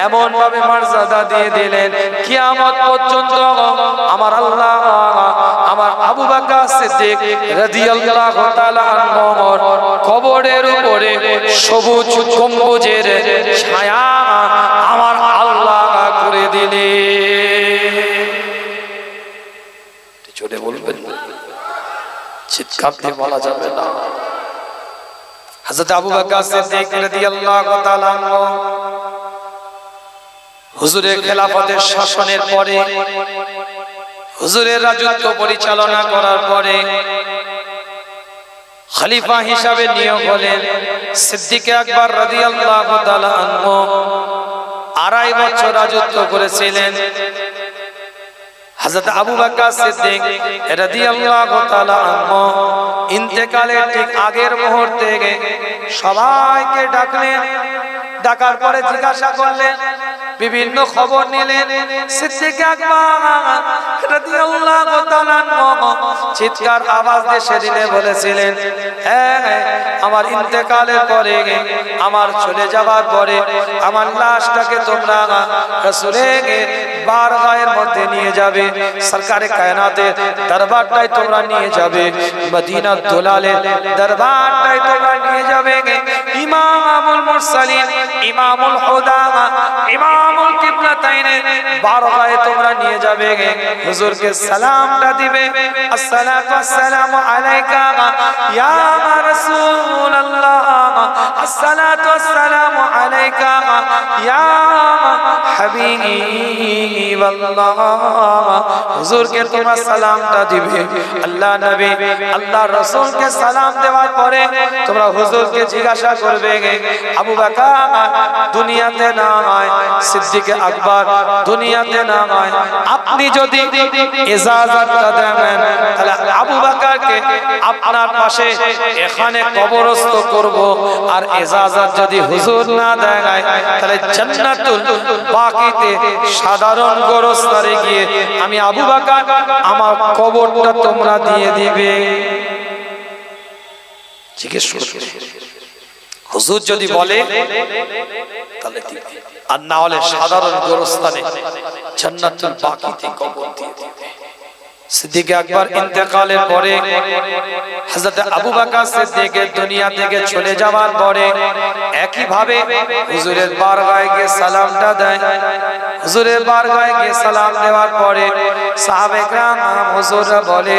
এমন ভাবে মর্যাদা দিয়ে দিলেন, কিয়ামত পর্যন্ত আমার আল্লাহ আমার আবু বকর সিদ্দিক রাদিয়াল্লাহু তাআলা আনহুর কবরের উপরে সবুজ গম্বুজের ছায়া আমার আল্লাহ করে দিলেন। জোরে বলবেন, চিৎকার দিয়ে বলা যাবে না। হযরত আবু বকর সিদ্দিক রাদিয়াল্লাহু তাআলা হুজুরের খেলাফতের শাসনের পরে, হুজুরের রাজত্ব পরিচালনা করার পরে খলিফা হিসাবে নিয়োগ হলেন সিদ্দিক আকবর রাদিয়াল্লাহু তাআলা আনহু। 2.5 বছর রাজত্ব করেছিলেন। হযরত আবু বকর সিদ্দিক রাদিয়াল্লাহু তাআলা আনহু ইন্তেকালের ঠিক আগের মুহূর্তে সবাইকে ডাকলেন, ডাকার পরে জিজ্ঞাসা করলেন, বিভিন্ন খবর নিলেন। সিদ্দিক আকবর রাদিয়াল্লাহু তাআলা চিৎকার আওয়াজ দিয়ে সেদিনে বলেছিলেন, আমার ইন্তেকালের পরে, আমার চলে যাওয়ার পরে আমার লাশটাকে তোমরা রাসূলের বারগাহের মধ্যে নিয়ে যাবে, সরকারে কায়নাতের দরবারটাই তোমরা নিয়ে যাবে, মদিনা দুলালের দরবারটাই তোমরা নিয়ে যাবে। ইমামুল মুরসালিন, ইমামুল হুদা, ইমামুল কিবলাতাইন বারগাহে তোমরা নিয়ে যাবে। হুজুরকে সালামটা দিবে, আসসালাতু আসসালামু আলাইকা ইয়া রাসূলুল্লাহ, আসসালাতু আসসালামু আলাইকা ইয়া হাবিবাল্লাহ। হুজুরকে তোমরা সালামটা দিবে। আল্লাহ নবী আল্লাহ রাসূলকে সালাম দেওয়ার পরে তোমরা হুজুরকে জিজ্ঞাসা করবে, আবু বকর দুনিয়াতে নাই, সিদ্দিক আকবর দুনিয়াতে নাই, আপনি যদি ইজাজতটা দেন তাহলে আবু বকরকে আপনার পাশে এখানে কবরস্থ করব, আর ইজাজত যদি হুজুর না দেয় তাহলে জান্নাতুল বাকিতে সাধারণ গোরস্থানে গিয়ে আমি আবু বকর আমার কবরটা তোমরা দিয়ে দিবে। জিজ্ঞেস করবে, হুজুর যদি বলে তাহলে দিবে, আর না হলে সাধারণ গোরস্থানে জান্নাতুল বাকিতে কবর দিয়ে দিবে। সিদ্দিক আকবর ইন্তেকালের পরে হযরত আবু বকর সিদ্দিক দুনিয়া থেকে চলে যাওয়ার পরে একই ভাবে হুজুরের বারগাহে গিয়ে সালামটা দেয়। হুজুরের বারগাহে গিয়ে সালাম দেওয়ার পরে সাহাবে کرام হুজুররা বলে,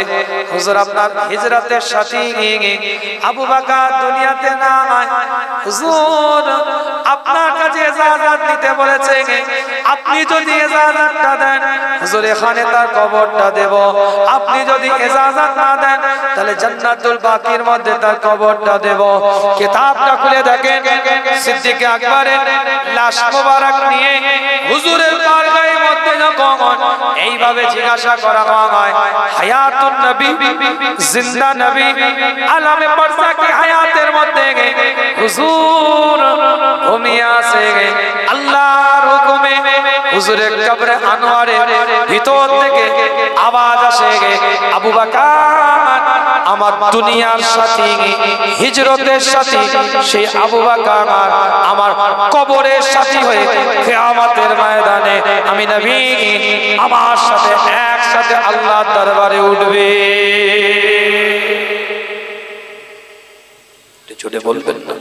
হুজুর আপনার হিজরতের সাথী আবু বকর দুনিয়াতে নাই, হুজুর আপনার কাছে ইজাজত নিতে বলেছে, আপনি যদি ইজাজতটা দেন হুজুর এখানে তার কবরটা দেব, আপনি যদি ইজাজত না দেন তাহলে জান্নাতুল বাকির মধ্যে তার কবরটা দেব। কিতাবটা খুলে দেখেন, সিদ্দিক আকবরের লাশ মোবারক নিয়ে হুজুরের বারগাহের মধ্যে যখন এইভাবে জিজ্ঞাসা করা হয়, হায়াতুন নবী, জিন্দা নবী, আলামে বারজাকি হায়াতের মধ্যে হুজুর ঘুমিয়ে আছে, আল্লাহর হুকুমে হুজুরের কবরে আনোয়ারের ভিতর থেকে আওয়াজ আসে, আবু বকর আমার দুনিয়ার সাথী, হিজরতের সাথী, সেই আবু বকর আমার কবরের সাথী হয়ে কিয়ামতের ময়দানে আমি নবী আমার সাথে একসাথে আল্লাহর দরবারে উঠবে। জোরে বলবেন না,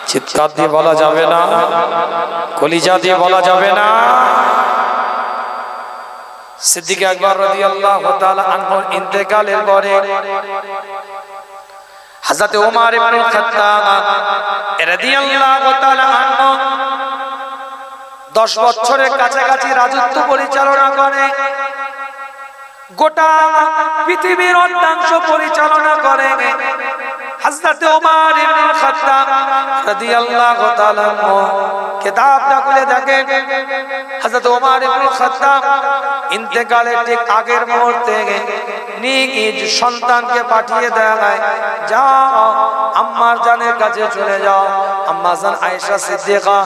চিৎকার দিয়ে বলা যাবে না, কলিজা দিয়ে বলা যাবে না। সিদ্দিক আকবর রাদিয়াল্লাহু তাআলা আনহুর ইন্তেকালের পরে হযরত ওমর ইবনে খাত্তাব রাদিয়াল্লাহু তাআলা আনহু 10 বছরের কাছাকাছি রাজত্ব পরিচালনা করে, গোটা পৃথিবীর অর্ধাংশ পরিচালনা করে। হযরত ওমর ইবনে খাত্তাব রাদিয়াল্লাহু তাআলা কিতাবটা খুলে দেখেন, হযরত ওমর ইবনে খাত্তাব ইন্তেকালের ঠিক আগের মুহূর্তে নিজ সন্তানকে পাঠিয়ে দেয়া হয়, যাও আম্মার জানের কাছে চলে যাও। আম্মা জান আয়েশা সিদ্দিকা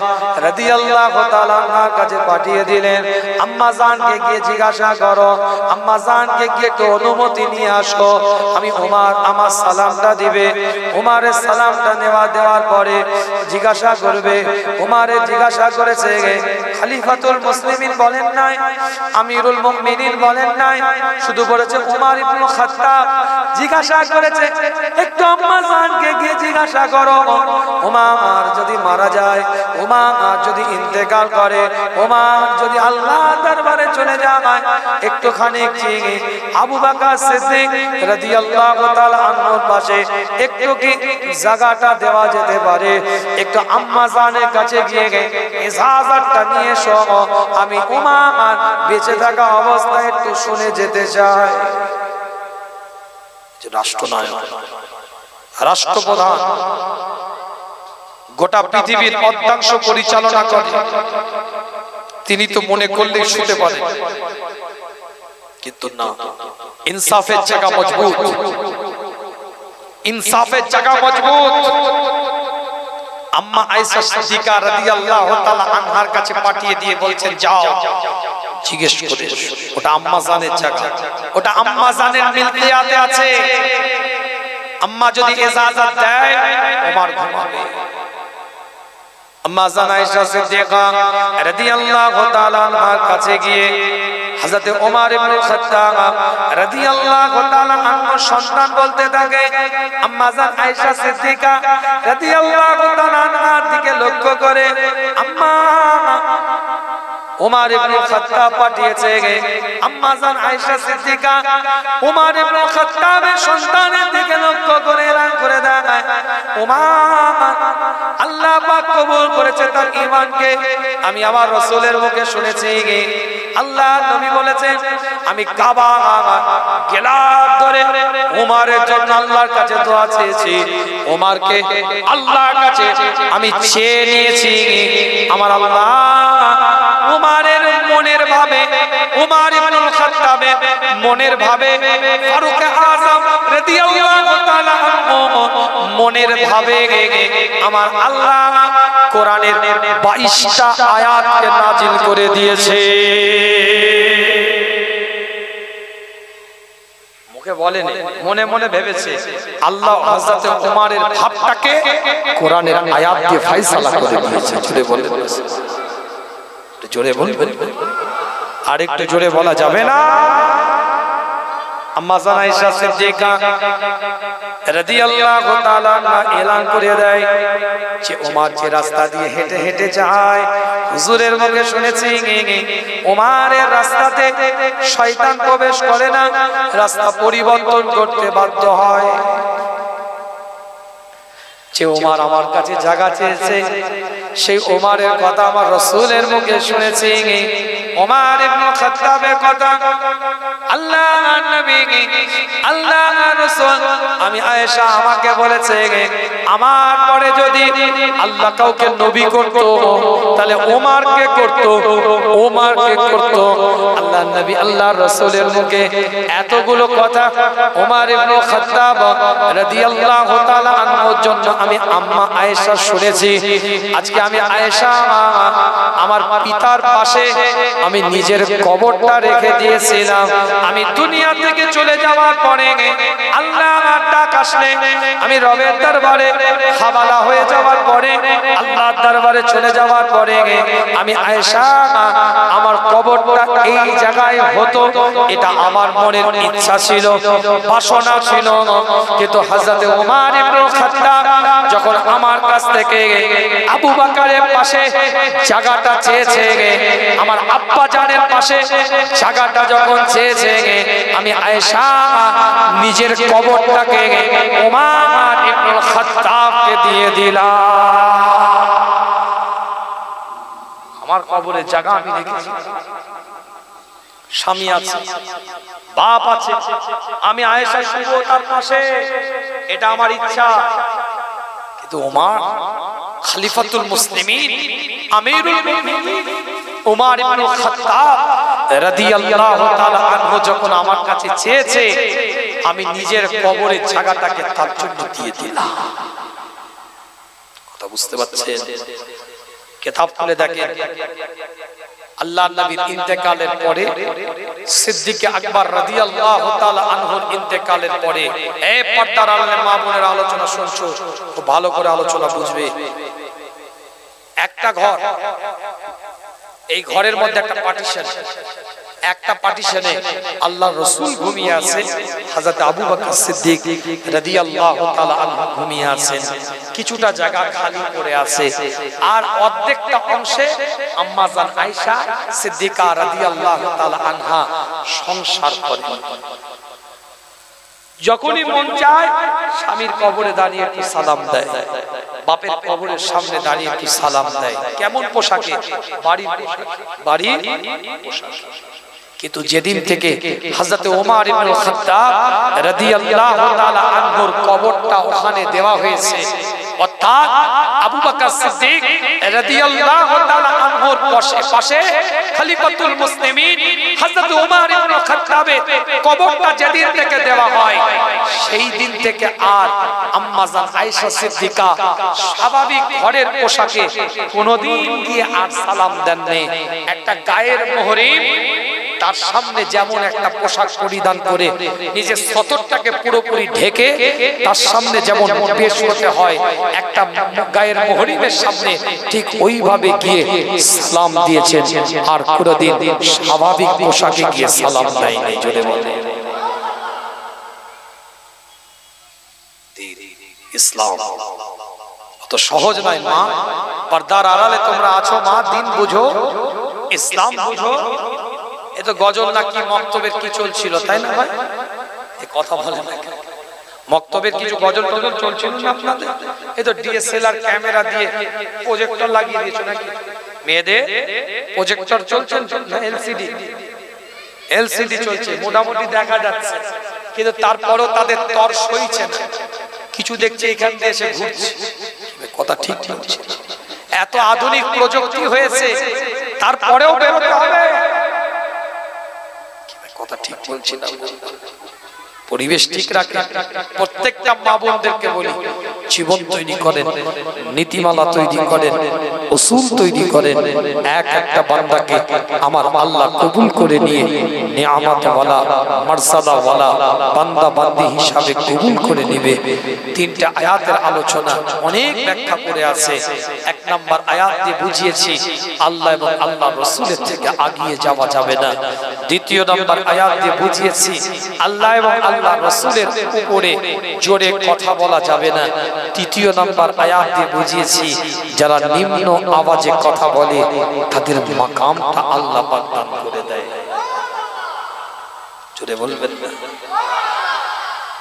রাদিয়াল্লাহু তাআলা আনহার কাছে পাঠিয়ে দিলেন, আম্মা জানকে গিয়ে জিজ্ঞাসা করো, আম্মা জানকে গিয়ে একটু অনুমতি নিয়ে আসো, আমি ওমর আমার সালামটা দিবে। ওমরের সালামটা দেওয়ার পরে জিজ্ঞাসা করবে, ওমরে জিজ্ঞাসা করেছে, খলিফাতুল মুসলিমিন বলেন নাই, আমিরুল মুমিনিন বলেন নাই, শুধু বলেছে ওমর ইবনে খাত্তাব। জিজ্ঞাসা করেছে, একটু আম্মা জানকে গিয়ে জিজ্ঞাসা করো, ওমর যদি মারা যায়, ওমর যদি ইন্তেকাল করে, ওমর যদি আল্লাহর দরবারে চলে যায়, একটুখানি আবু বকর সিদ্দিক রাদিয়াল্লাহু তাআলা আনহুর পাশে একটু কি জায়গাটা দেওয়া যেতে পারে, একটু আম্মা জানের কাছে গিয়ে ইজাজতটা নিয়ে এসো, আমি ওমর বেঁচে থাকা অবস্থায় একটু শুনে যেতে চাই। রাষ্ট্রনায়ক, রাষ্ট্রপ্রধান, গোটা পৃথিবীর অর্ধাংশ পরিচালনা করে, তিনি তো মনে করলেই শুতে পারেন, কিন্তু না, ইনসাফের জায়গা মজবুত, ইনসাফের জায়গা মজবুত। আম্মা আয়েশা সিদ্দিকা রাদিয়াল্লাহু তাআলা আনহার কাছে পাঠিয়ে দিয়ে বলছেন, যাও জিজ্ঞেস করে, ওটা আম্মা জানের জায়গা, ওটা আম্মা জানের মিলকিয়াতে আছে, আম্মা যদি ইজাজত দেয় ওমর ঘুমাবে। আম্মা জান আয়েশা সিদ্দিকা রাদিয়াল্লাহু তাআলা আনহার কাছে গিয়ে হযরত ওমর ইবনে খাত্তাব রাদিয়াল্লাহু তাআলা আনহু সন্তান বলতে থাকে, আম্মা জান আয়েশা সিদ্দিকা রাদিয়াল্লাহু তাআলা আনহার দিকে লক্ষ্য করে, আম্মা ওমর ইবনে খাত্তাব পাঠিয়েছে, আম্মা জান আয়েশা সিদ্দিকা ওমর ইবনে খাত্তাবের সন্তানের দিকে লক্ষ্য করে এলান করে দেয়, ওমর আল্লাহ পাক কবুল করেছে তার ঈমানকে। আমি আমার রাসূলের মুখে শুনেছি, আল্লাহ নবী বলেছেন, আমি কাবা গেলার ধরে ওমরের জন্য আল্লাহর কাছে দোয়া চেয়েছি, ওমরকে আল্লাহর কাছে আমি চেয়ে নিয়েছি, আমার আল্লাহ ওমরের মনের ভাবে, ওমর ইবনে খাত্তাবের মনের ভাবে, ফারুক আযম রাদিয়াল্লাহু তাআলা আনহু মনের ভাবে আমার আল্লাহ কোরআনের 22টা আয়াতকে নাজিল করে দিয়েছে। মুখে বলেন, মনে মনে ভেবেছে, আল্লাহ হযরত ওমরের ভাবটাকে কোরআনের আয়াত দিয়ে ফয়সালা করে দিয়েছে। জোরে বলেন, জোরে বলবেন, আরেকটু জোরে বলা যাবে না? আম্মা জান আয়েশা সিদ্দিকা রাদিয়াল্লাহু তাআলা এলান করে দেয় যে ওমর যে রাস্তা দিয়ে হেঁটে হেঁটে যায়, হুজুরের মুখে শুনেছি ওমরের রাস্তাতে শয়তান প্রবেশ করে না, রাস্তা পরিবর্তন করতে বাধ্য হয়। যে ওমর আমার কাছে জায়গা চেয়েছে, সেই ওমরের কথা আমার রাসূলের মুখে শুনেছি। ওমর ইবনে খাত্তাবের কথা আল্লাহর নবী আল্লাহর রাসূল আমি আয়েশা আমাকে বলেছে আমার পরে যদি আল্লাহ কাউকে নবী করত তাহলে ওমরকে করত, ওমরকে করত। আল্লাহর নবী আল্লাহর রাসূলের মুখে এতগুলো কথা ওমর ইবনে খাত্তাব রাদিয়াল্লাহু তাআলা আনহুর জন্য আমি আম্মা আয়েশা শুনেছি। আজকে আমি আয়েশা আমার পিতার পাশে আমি নিজের কবরটা রেখে দিয়েছিলাম। আমি দুনিয়া থেকে চলে যাওয়ার পরে আল্লাহর ডাক আসলে আমি রবের দরবারে হাওয়ালা হয়ে যাওয়ার পরে আল্লাহর দরবারে চলে যাওয়ার পরে আমি আয়েশা আমার কবরটা এই জায়গায় হতো, এটা আমার মনের ইচ্ছা ছিল, বাসনা ছিল। কিন্তু হযরত ওমর ইবনে খাত্তাব যখন আমার কাছ থেকে আবু বকরের পাশে জায়গাটা চেয়েছে, আমার আব্বা জানের পাশে জায়গাটা যখন চেয়েছে, আমি আয়েশা নিজের কবরটাকে ওমর ইবনে খাত্তাবকে দিয়ে দিলাম। আমার কবরের জায়গা আমি দেখেছি, স্বামী আছে, বাপ আছে, আমি আয়েশা শুবো তার পাশে, এটা আমার ইচ্ছা। কিন্তু ওমর খলিফাতুল মুসলিমিন আমিরুল মুমিনিন ওমর ইবনে খাত্তাব রাদিয়াল্লাহু তাআলা আনহু যখন আমার কাছে চেয়েছে, আমি নিজের কবরের জায়গাটাকে তার জন্য দিয়ে দিলাম। কথা বুঝতে পারছেন? কিতাব খুলে দেখেন, আল্লাহর নবীর ইন্তেকালের পরে সিদ্দিক আকবর রাদিয়াল্লাহু তাআলা আনহুর ইন্তেকালের পরে এই পর্দার আড়ালের মা বোনের আলোচনা শুনছো, খুব ভালো করে আলোচনা বুঝবে। একটা ঘর, এই ঘরের মধ্যে একটা পার্টিশন, একটা পার্টিশনে আল্লাহর রাসূল ঘুমিয়ে আছেন, হযরত আবু বকর সিদ্দিক রাদিয়াল্লাহু তাআলা আনহু ঘুমিয়ে আছেন, কিছুটা জায়গা খালি পড়ে আছে, আর অর্ধেকটা অংশে আম্মা জান আয়েশা সিদ্দিকা রাদিয়াল্লাহু তাআলা আনহা সংসার করেন। যখনই মন চায় স্বামীর কবরে দাঁড়িয়ে একটু সালাম দেয়, বাপের কবরের সামনে দাঁড়িয়ে একটু সালাম দেয়। কেমন পোশাকে? বাড়ির পোশাক। কিন্তু যেদিন থেকে হযরত ওমর ইবনে খাত্তাব রাদিয়াল্লাহু তাআলা আনহুর কবরটা ওখানে দেওয়া হয়েছে, অর্থাৎ আবু বকর সিদ্দিক রাদিয়াল্লাহু তাআলা আনহুর পাশে খলিফাতুল মুসলিমিন হযরত ওমর ইবনে খাত্তাবের কবরটা যেদিন থেকে দেওয়া হয়, সেই দিন থেকে আর আম্মা জান আয়েশা সিদ্দিকা স্বাভাবিক ঘরের পোশাকে কোনোদিন গিয়ে আর সালাম দেননি। একটা গায়ের মুহরিম তার সামনে যেমন একটা পোশাক পরিধান করে নিজের সতরটাকে পুরোপুরি ঢেকে তার সামনে যেমন পেশ হতে হয়, একটা গায়ের মুহরিমের সামনে ঠিক ওইভাবে গিয়ে সালাম দিয়েছেন, আর কোনোদিন স্বাভাবিক পোশাকে গিয়ে সালাম দেয়নি। জোরে বলে ইসলাম অত সহজ নয় মা, পর্দার আড়ালে তোমরা আছো মা, দিন বুঝো, ইসলাম বুঝো। এ তো গজল নাকি মক্তবের কি চলছিল, তাই না ভাই? এই কথা বলে না, মক্তবের কিছু গজল টজল চলছিল না আপনাদের? এই তো ডিএসএলআর ক্যামেরা দিয়ে প্রজেক্টর লাগিয়ে দিয়েছো নাকি? মেয়েদের প্রজেক্টর চলছে না, এলসিডি চলছে, মোটামুটি দেখা যাচ্ছে, কিন্তু তারপরও তাদের তর সইছে না, কিছু দেখছে এখান দিয়ে এসে ঘুরছে। কথা ঠিক ঠিক, এত আধুনিক প্রযুক্তি হয়েছে, তারপরেও বেরোতে হবে। কথা ঠিক বলছি না? পরিবেশ ঠিক রাখেন। প্রত্যেকটা মা বোনদেরকে বলি, জীবন তৈরি করেন, নীতিমালা তৈরি করেন, উসুল তৈরি করেন, এক একটা বান্দাকে আমার আল্লাহ কবুল করে নিয়ে নিয়ামতওয়ালা মর্যাদাওয়ালা বান্দা বান্দি হিসাবে কবুল করে নেবে। তিনটা আয়াতের আলোচনা অনেক ব্যাখ্যা করে আছে। এক নাম্বার আয়াত দিয়ে বুঝিয়েছি আল্লাহ এবং আল্লাহ রাসূলের থেকে আগিয়ে যাওয়া যাবে না। দ্বিতীয় নাম্বার আয়াত দিয়ে বুঝিয়েছি আল্লাহ এবং আল্লাহ রাসূলের উপরে জোরে কথা বলা যাবে না। তৃতীয় নাম্বার আয়াত দিয়ে বুঝিয়েছি যারা নিম্ন আওয়াজে কথা বলে তাদের মাকামটা আল্লাহ পাক দান করে দেয়। জোরে বলবেন না?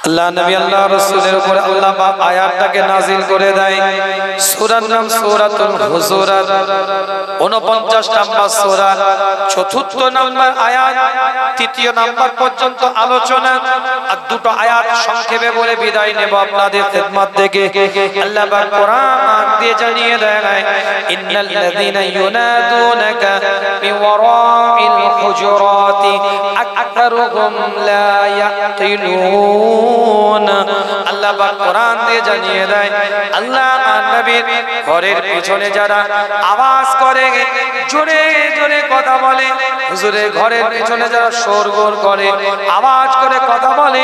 আল্লাহ নবী আল্লাহ রাসূলের উপর আল্লাহ পাক আয়াতটাকে নাযিল করে দেয়। সূরার নাম সূরাতুল হুজুরাত, 49 নম্বর সূরা, 4 নম্বর আয়াত, 3 নম্বর পর্যন্ত আলোচনা। আর দুটো আয়াত সংক্ষেপে বলে বিদায় নেব আপনাদের খিদমত থেকে। আল্লাহ পাক কোরআন দিয়ে জানিয়ে দেয়, ইন্নাল লাযীনা ইউনাদুনাকা মিন ওয়ারাইল হুজুরাতি আকতারুহুম লা ইয়াকিলুন। আল্লাহ পাক কোরআন দিয়ে জানিয়ে দেয় আল্লাহ আর নবীর ঘরের পিছনে যারা আওয়াজ করে, জোরে জোরে কথা বলে, হুজুরের ঘরের পিছনে যারা শোরগোল করে, আওয়াজ করে কথা বলে,